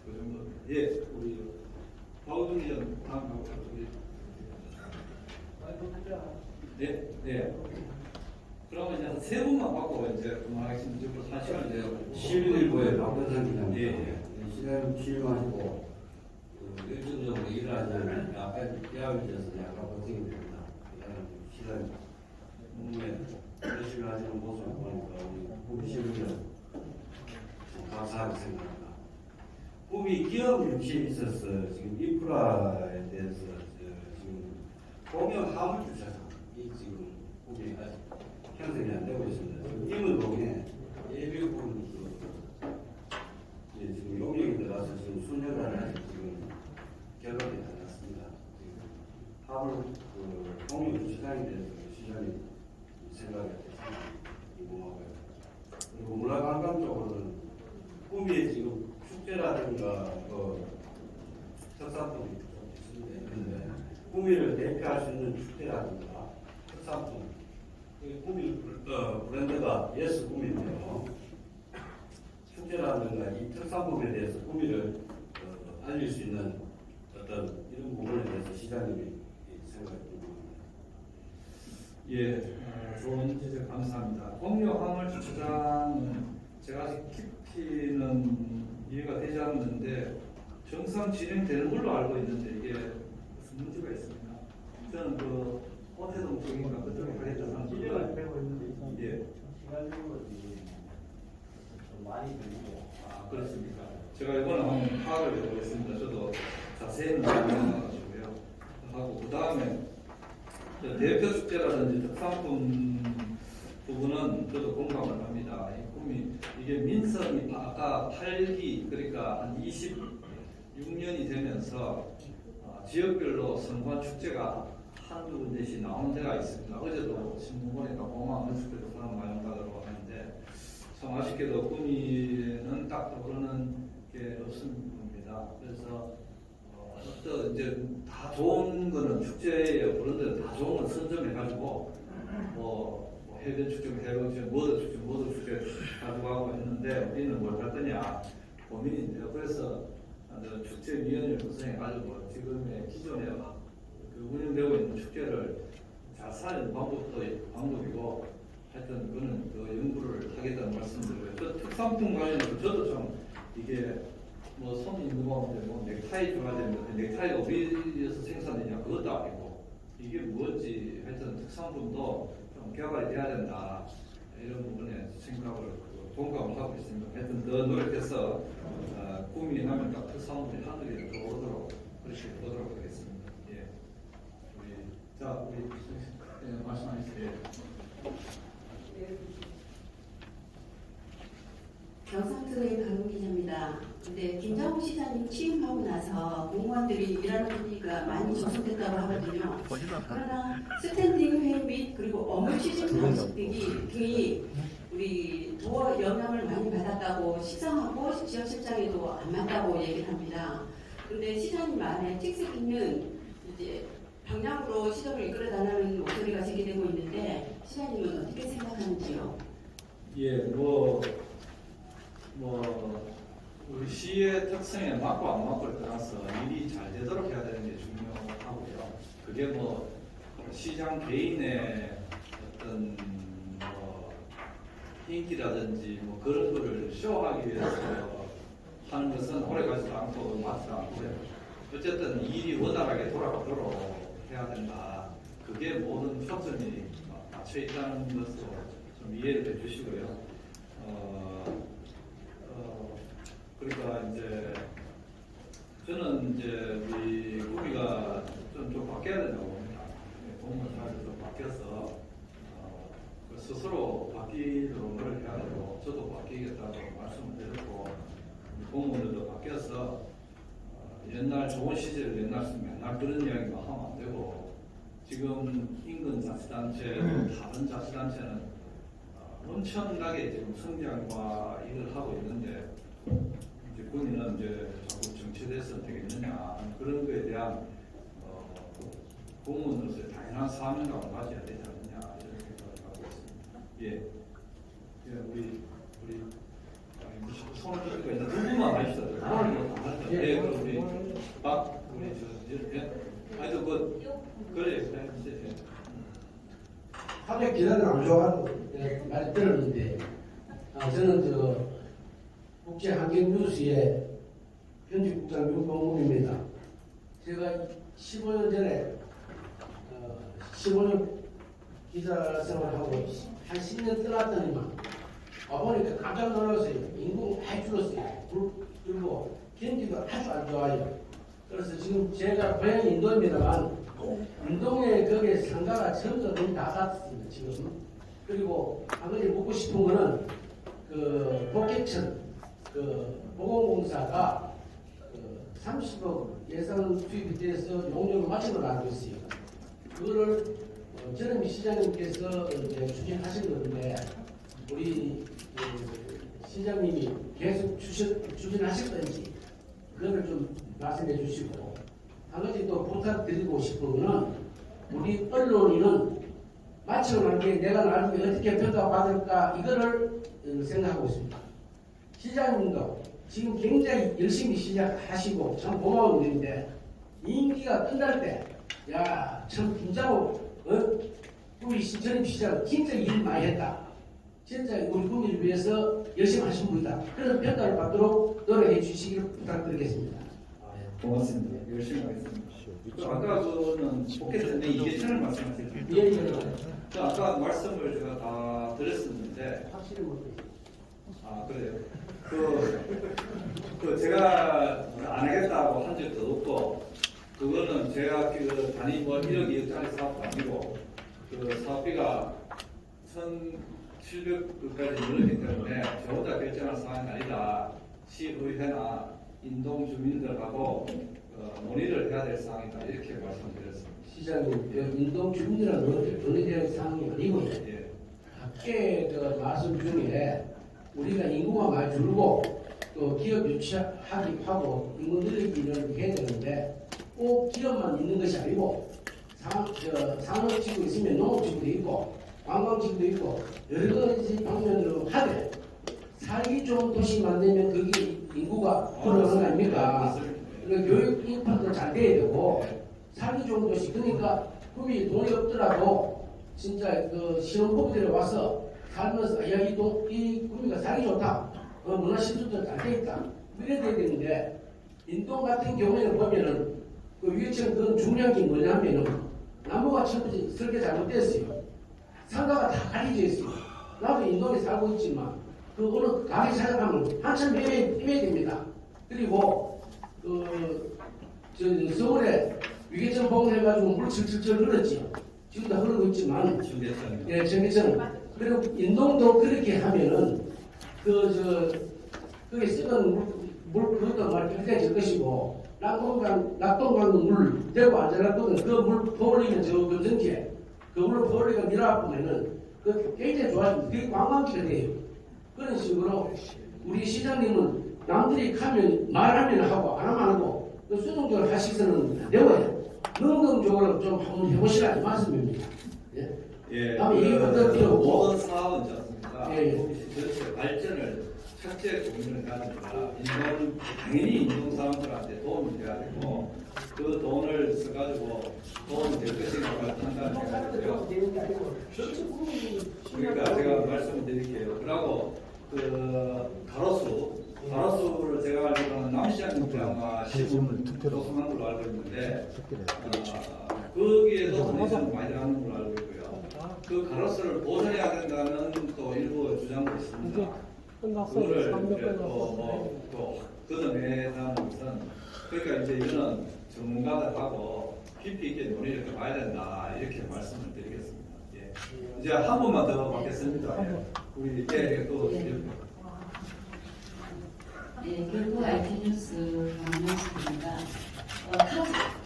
S3: 그 정도. 예, 우리 박우중 의원 다음 하고 우리. 네, 네. 그러면 이제 세 분만 받고 이제 그만하겠습니다. 지금 1시간 돼요.
S10: 11일부에 박근상 기자님
S3: 예.
S10: 시간 취임하시고 일정적으로 일을 하자면 약간 대학을 지어서 약간 고생이 됩니다. 시간 업무에 열심히 하시는 모습을 보니까 우리 시민은 감사하게 생각합니다. 꿈이 기업 유치에 있어서 지금 인프라에 대해서 지금 공영 화물 주차장이 지금 꿈이 아직 형성이 안 되고 있습니다. 지금 임을동에 예비군 지금 용역이 들어가서 지금 수년간에 지금 결론이 안 났습니다. 화물 공영 주차장에 대해서 시장이 생각이 궁금하고요. 그리고 문화관광 쪽으로는 꿈이 지금 축제라든가 특산품이 좀 있는데 꿈이를 대표할 수 있는 축제라든가 특산품 꿈이 브랜드가 예스 꿈인데요. 축제라든가 이 특산품에 대해서 꿈이를 알릴 수 있는 어떤 이런 부분에 대해서 시장님이 생각이 궁금합니다.
S3: 예, 좋은 지적 감사합니다. 공유 화물 주차장은 제가 아직 깊이는 이해가 되지 않는데 정상 진행되는 걸로 알고 있는데 이게 무슨 문제가 있습니까? 저는 그 호태동 쪽인가 그쪽에 가겠다는
S4: 기대가 되고 있는데
S3: 예.
S10: 시간적으로 좀 많이 들리고
S3: 그렇습니까? 제가 이번에 한번 파악을 해보겠습니다. 저도 자세히는 알아가지고요. 하고 그 다음에 대표 축제라든지 특산품 부분은 저도 공감을 합니다. 이 꿈이 이게 민선이 아까 8기 그러니까 한 26년이 되면서 지역별로 선관 축제가 한두 군데씩 나오는 데가 있습니다. 어제도 신문 보니까 공항 건축에서 사람 많이 온다고 하는데 참 아쉽게도 꿈이는 딱 떠오르는 게 없습니다. 그래서 어떤 이제 다 좋은 거는 축제에 그런 데는 다 좋은 건 선점해가지고 뭐 해변 축제, 해변 축제, 모든 축제 가져가고 했는데 우리는 뭘 할 거냐 고민인데요. 그래서 축제위원회 구성해가지고 지금의 기존에 그 운영되고 있는 축제를 잘 살리는 방법이고 하여튼 그거는 그 연구를 하겠다는 말씀드려요. 저 특산품 관련해서 저도 좀 이게 뭐 손이 있는 건데 뭐 넥타이 줘야 되는데 넥타이가 어디에서 생산되냐 그것도 아니고 이게 뭐지 하여튼 특산품도 좀 개발이 돼야 된다 이런 부분에 생각을 공감을 하고 있습니다. 하여튼 더 노력해서 꿈이 나면 딱 특산물이 하늘에 들어오도록 그렇게 보도록 하겠습니다. 예. 우리 말씀하시죠.
S11: 경상도의 강훈 기자입니다. 근데 김장욱 시장님 취임하고 나서 공무원들이 일하는 분위기가 많이 조성됐다고 하거든요. 그러나 스탠딩 회의 및 그리고 업무 추진 방식 등이 우리 더 영향을 많이 받았다고 시장하고 지역실장에도 안 맞다고 얘기를 합니다. 그런데 시장님 말에 특색있는 이제 방향으로 시정을 이끌어나가는 목소리가 제기되고 있는데 시장님은 어떻게 생각하는지요?
S3: 예, 우리 시의 특성에 맞고 안 맞고를 떠나서 일이 잘 되도록 해야 되는 게 중요하고요. 그게 뭐 시장 개인의 어떤 인기라든지 뭐 그런 거를 쇼하기 위해서 하는 것은 오래 가지도 않고 맞지도 않고요. 어쨌든 일이 원활하게 돌아가도록 해야 된다. 그게 모든 초점이 맞춰 있다는 것으로 좀 이해를 해주시고요. 그러니까 이제 저는 이제 우리 구미가 좀 바뀌어야 된다고 봅니다. 공무원 사회도 좀 바뀌어서 스스로 바뀌도록 노력해야 되고 저도 바뀌겠다고 말씀을 드렸고 공무원들도 바뀌어서 옛날 좋은 시절 옛날 맨날 그런 이야기만 하면 안 되고 지금 인근 자치단체 다른 자치단체는 엄청나게 지금 성장과 일을 하고 있는데 이제 군인은 이제 자꾸 정체돼서 되겠느냐 그런 거에 대한 공무원으로서의 당연한 사명감을 가져야 되지 않느냐 이런 생각을 갖고 있습니다. 예, 우리 손을 들고 있는 두 분만 하시죠. 오늘 뭐다 하죠. 예, 그럼 우리 하여튼 그래.
S12: 하루에 기사는 안 좋아하고 많이 들었는데 저는 국제 환경 뉴스의 편집국장 윤봉문입니다. 제가 15년 전에 15년 기자 생활하고 한 10년 떠났더니만 와보니까 깜짝 놀랐어요. 인구가 많이 줄었어요. 그리고 경기가 아주 안 좋아요. 그래서 지금 제가 고향이 인도입니다만 인도에 거기에 상가가 전부 다 닫았습니다. 지금. 그리고 한 가지 묻고 싶은 거는 복개천 보건공사가 30억 예산 투입이 돼서 용역을 마친 걸로 알고 있어요. 그거를 전현미 시장님께서 이제 추진하신 건데 우리 시장님이 계속 추진하실 건지 그거를 좀 말씀해 주시고 한 가지 또 부탁드리고 싶은 거는 우리 언론인은 마치고 난 게 내가 나중에 어떻게 평가받을까 이거를 생각하고 있습니다. 시장님도 지금 굉장히 열심히 시작하시고 참 고마운 일인데 임기가 끝날 때 야 참 김장욱 우리 전임 시장 진짜 일 많이 했다. 진짜 우리 국민을 위해서 열심히 하신 분이다. 그래서 평가를 받도록 노력해 주시기를 부탁드리겠습니다.
S3: 고맙습니다. 열심히 하겠습니다. 아까 그거는 복개천에 이계천을 말씀하셨죠?
S12: 예.
S3: 아까 말씀을 제가 다 드렸었는데
S12: 확실히 못해요.
S3: 그래요. 제가 안 하겠다고 한 적도 없고 그거는 제가 단위 1억 2억짜리 사업도 아니고 사업비가 1,700억까지 늘었기 때문에 저 혼자 결정할 사항이 아니다. 시의회나 인동 주민들하고 논의를 해야 될 사항이다 이렇게 말씀드렸습니다.
S12: 시장님, 인동 주민이라는 것들 논의될 사항이 아니고요.
S3: 예.
S12: 밖에 그 말씀 중에 우리가 인구가 많이 줄고 또 기업 유치하기도 하고 인구 늘리기를 해야 되는데 꼭 기업만 있는 것이 아니고 상업지구 있으면 농업지구도 있고 관광지구도 있고 여러 가지 방면으로 하되 살기 좋은 도시 만들면 그게 인구가 늘어나는 거 아닙니까? 그러니까 교육 인프라도 잘 돼야 되고 살기 좋은 도시 그러니까 꿈이 돈이 없더라도 진짜 그 신혼부부들이 와서 살면서 야, 이 꿈이가 살기 좋다. 문화시설도 잘 돼 있다. 이래야 되는데 인동 같은 경우에는 보면은 그 위에처럼 그런 중요한 게 뭐냐면은 나무가 전부 설계 잘못됐어요. 상가가 다 가려져 있어요. 나도 인동에 살고 있지만 그 어느 가게 찾아가면 한참 헤매야 됩니다. 그리고 저 서울에 위계천 봉해가지고 물 철철철 흘렀지요. 지금도 흐르고 있지만 예, 전기천. 그리고 인동도 그렇게 하면은 그게 쓰던 물 그것도 말 깨끗해질 것이고 낙동강 물 대구 안전낙동은 그 물 퍼올리면 저 금성지에 그 물을 퍼올리가 밀어보면은 그 굉장히 좋아집니다. 그게 관광지가 돼요. 그런 식으로 우리 시장님은 남들이 가면 말하면 하고 안 하면 안 하고 수동적으로 하시서는 안 되고요. 능동적으로 좀 한번 해보시라는 말씀입니다. 예.
S3: 예.
S12: 다음에 이것도 필요하고
S3: 모든 사업은 좋습니다.
S12: 예.
S3: 전체 발전을 철저히 고민을 해야 됩니다. 당연히 인동 사람들한테 도움이 돼야 되고 그 돈을 써가지고 도움이 될 것인가 판단을 해야 되고요. 그러니까 제가 말씀을 드릴게요. 그리고 그 가로수를 제가 알기로는 남시장님께 아마 시범을 조성한 걸로 알고 있는데 거기에도 돈이 좀 많이 들어가는 걸로 알고 있고요. 그 가로수를 보존해야 된다는 또 일부 주장도 있습니다. 그거를 또 걷어내는 것은 그러니까 이제 이거는 전문가들하고 깊이 있게 논의를 해봐야 된다 이렇게 말씀을 드리겠습니다. 예. 이제 한 분만 더 받겠습니다. 예. 우리 또
S13: 결국 IT뉴스 강명수입니다.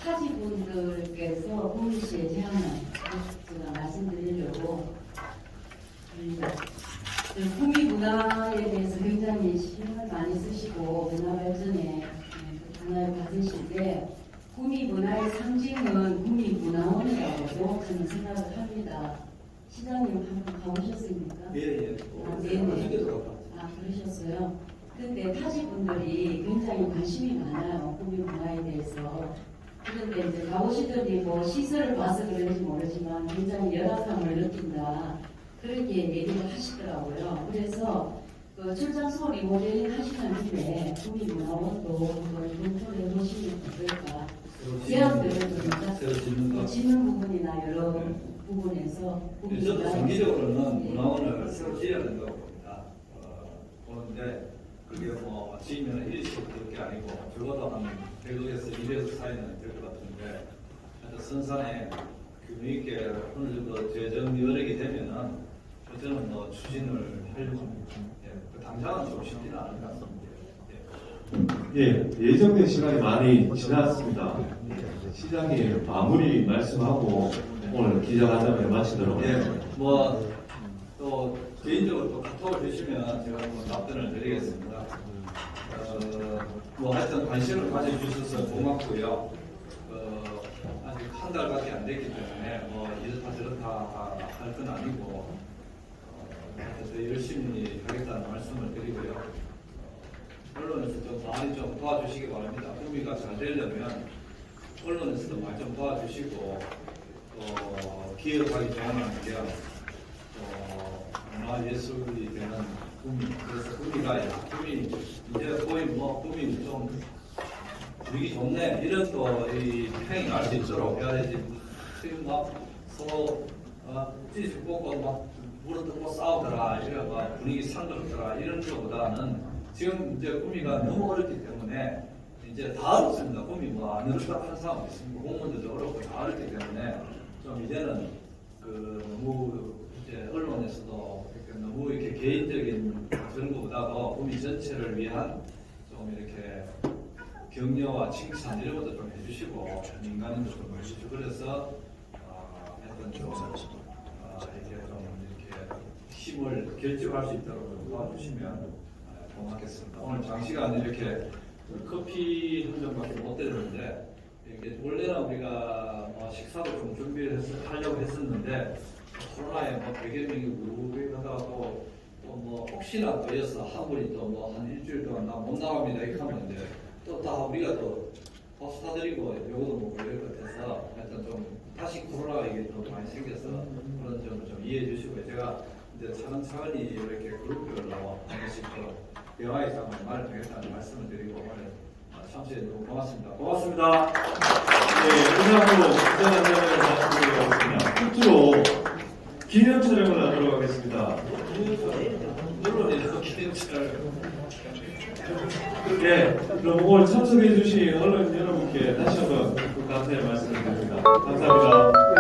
S13: 타지분들께서 홍미 씨의 제안을 제가 말씀드리려고 합니다. 구미 문화에 대해서 굉장히 신경을 많이 쓰시고 문화 발전에 관심을 가지시는데 구미 문화의 상징은 구미 문화원이라고 저는 생각을 합니다. 시장님 한번 가보셨습니까?
S3: 예.
S13: 네네. 그러셨어요. 근데 타지분들이 굉장히 관심이 많아요. 구미 문화에 대해서. 그런데 이제 가보시더니 뭐 시설을 봐서 그런지 모르지만 굉장히 열악함을 느낀다. 그렇게 얘기를 하시더라고요. 그래서 그 출장소 리모델링 하시는 김에 구미 문화원도 한번 검토를 해보시면 어떨까. 계약들을 좀 짓는 부분이나 여러 부분에서
S3: 저도 정기적으로는 문화원을 새로 지어야 된다고 봅니다. 보는데 그게 뭐 지으면 일시로 될 게 아니고 적어도 한 100억에서 200억 사이는 될 것 같은데 선산에 규모 있게 어느 정도 재정 여력이 되면은 저는 뭐 추진을 하려고 합니다. 예, 당장은 좀 쉽지는 않은 것 같습니다.
S2: 예, 예정된 시간이 많이 지났습니다. 시장님 마무리 말씀하고 오늘 기자간담회 마치도록 하겠습니다.
S3: 또 개인적으로 또 카톡을 주시면 제가 뭐 답변을 드리겠습니다. 하여튼 관심을 가져주셔서 고맙고요. 아직 한 달밖에 안 됐기 때문에 이렇다 저렇다 할 건 아니고 더 열심히 하겠다는 말씀을 드리고요. 언론에서 좀 많이 좀 도와주시기 바랍니다. 구미가 잘 되려면 언론에서도 많이 좀 도와주시고 또 기업하기 좋은 환경 문화예술이 되는 구미, 그래서 구미가 구미 이제 거의 구미 좀 분위기 좋네 이런 또 이 평이 날 수 있도록 해야 되지. 지금 서로 찌질 뽑고 물어뜯고 싸우더라 이런 분위기 상그럽더라 이런 것보다는 지금 이제 구미가 너무 어렵기 때문에 이제 다 어렵습니다. 구미 안 어렵다 하는 사람 있습니다. 공무원들도 어렵고 다 어렵기 때문에 좀 이제는 너무 이제 언론에서도 너무 이렇게 개인적인 그런 것보다도 구미 전체를 위한 좀 이렇게 격려와 칭찬 이런 것도 좀 해주시고 민간인도 좀 해주시고 그래서 하여튼 좀 이렇게 힘을 결집할 수 있도록 좀 도와주시면 고맙겠습니다. 오늘 장시간 이렇게 커피 한 잔밖에 못 드렸는데 이게 원래는 우리가 식사도 좀 준비를 하려고 했었는데 코로나에 100여 명이 우르르 하다가 또 뭐 혹시나 또 이어서 한 분이 또 뭐 한 일주일 동안 나 못 나갑니다 이렇게 하면 이제 또 다 우리가 또 밥 사드리고 요거도 먹고 이럴 것 같아서 하여튼 좀 다시 코로나가 이게 좀 많이 생겨서 그런 점을 좀 이해해 주시고 제가 이제 차근차근히 이렇게 그룹별로 하나씩 대화에서 한번 말을 하겠다는 말씀을 드리고 오늘 참석해 주셔서 고맙습니다. 고맙습니다.
S2: 네, 이상으로 기자간담회를 마치도록 끝으로 기념 촬영을 하도록 하겠습니다.
S3: 언론에서 기대를
S2: 네, 그럼 오늘 참석해 주신 언론 여러분께 다시 한번 감사의 말씀을 드립니다. 감사합니다.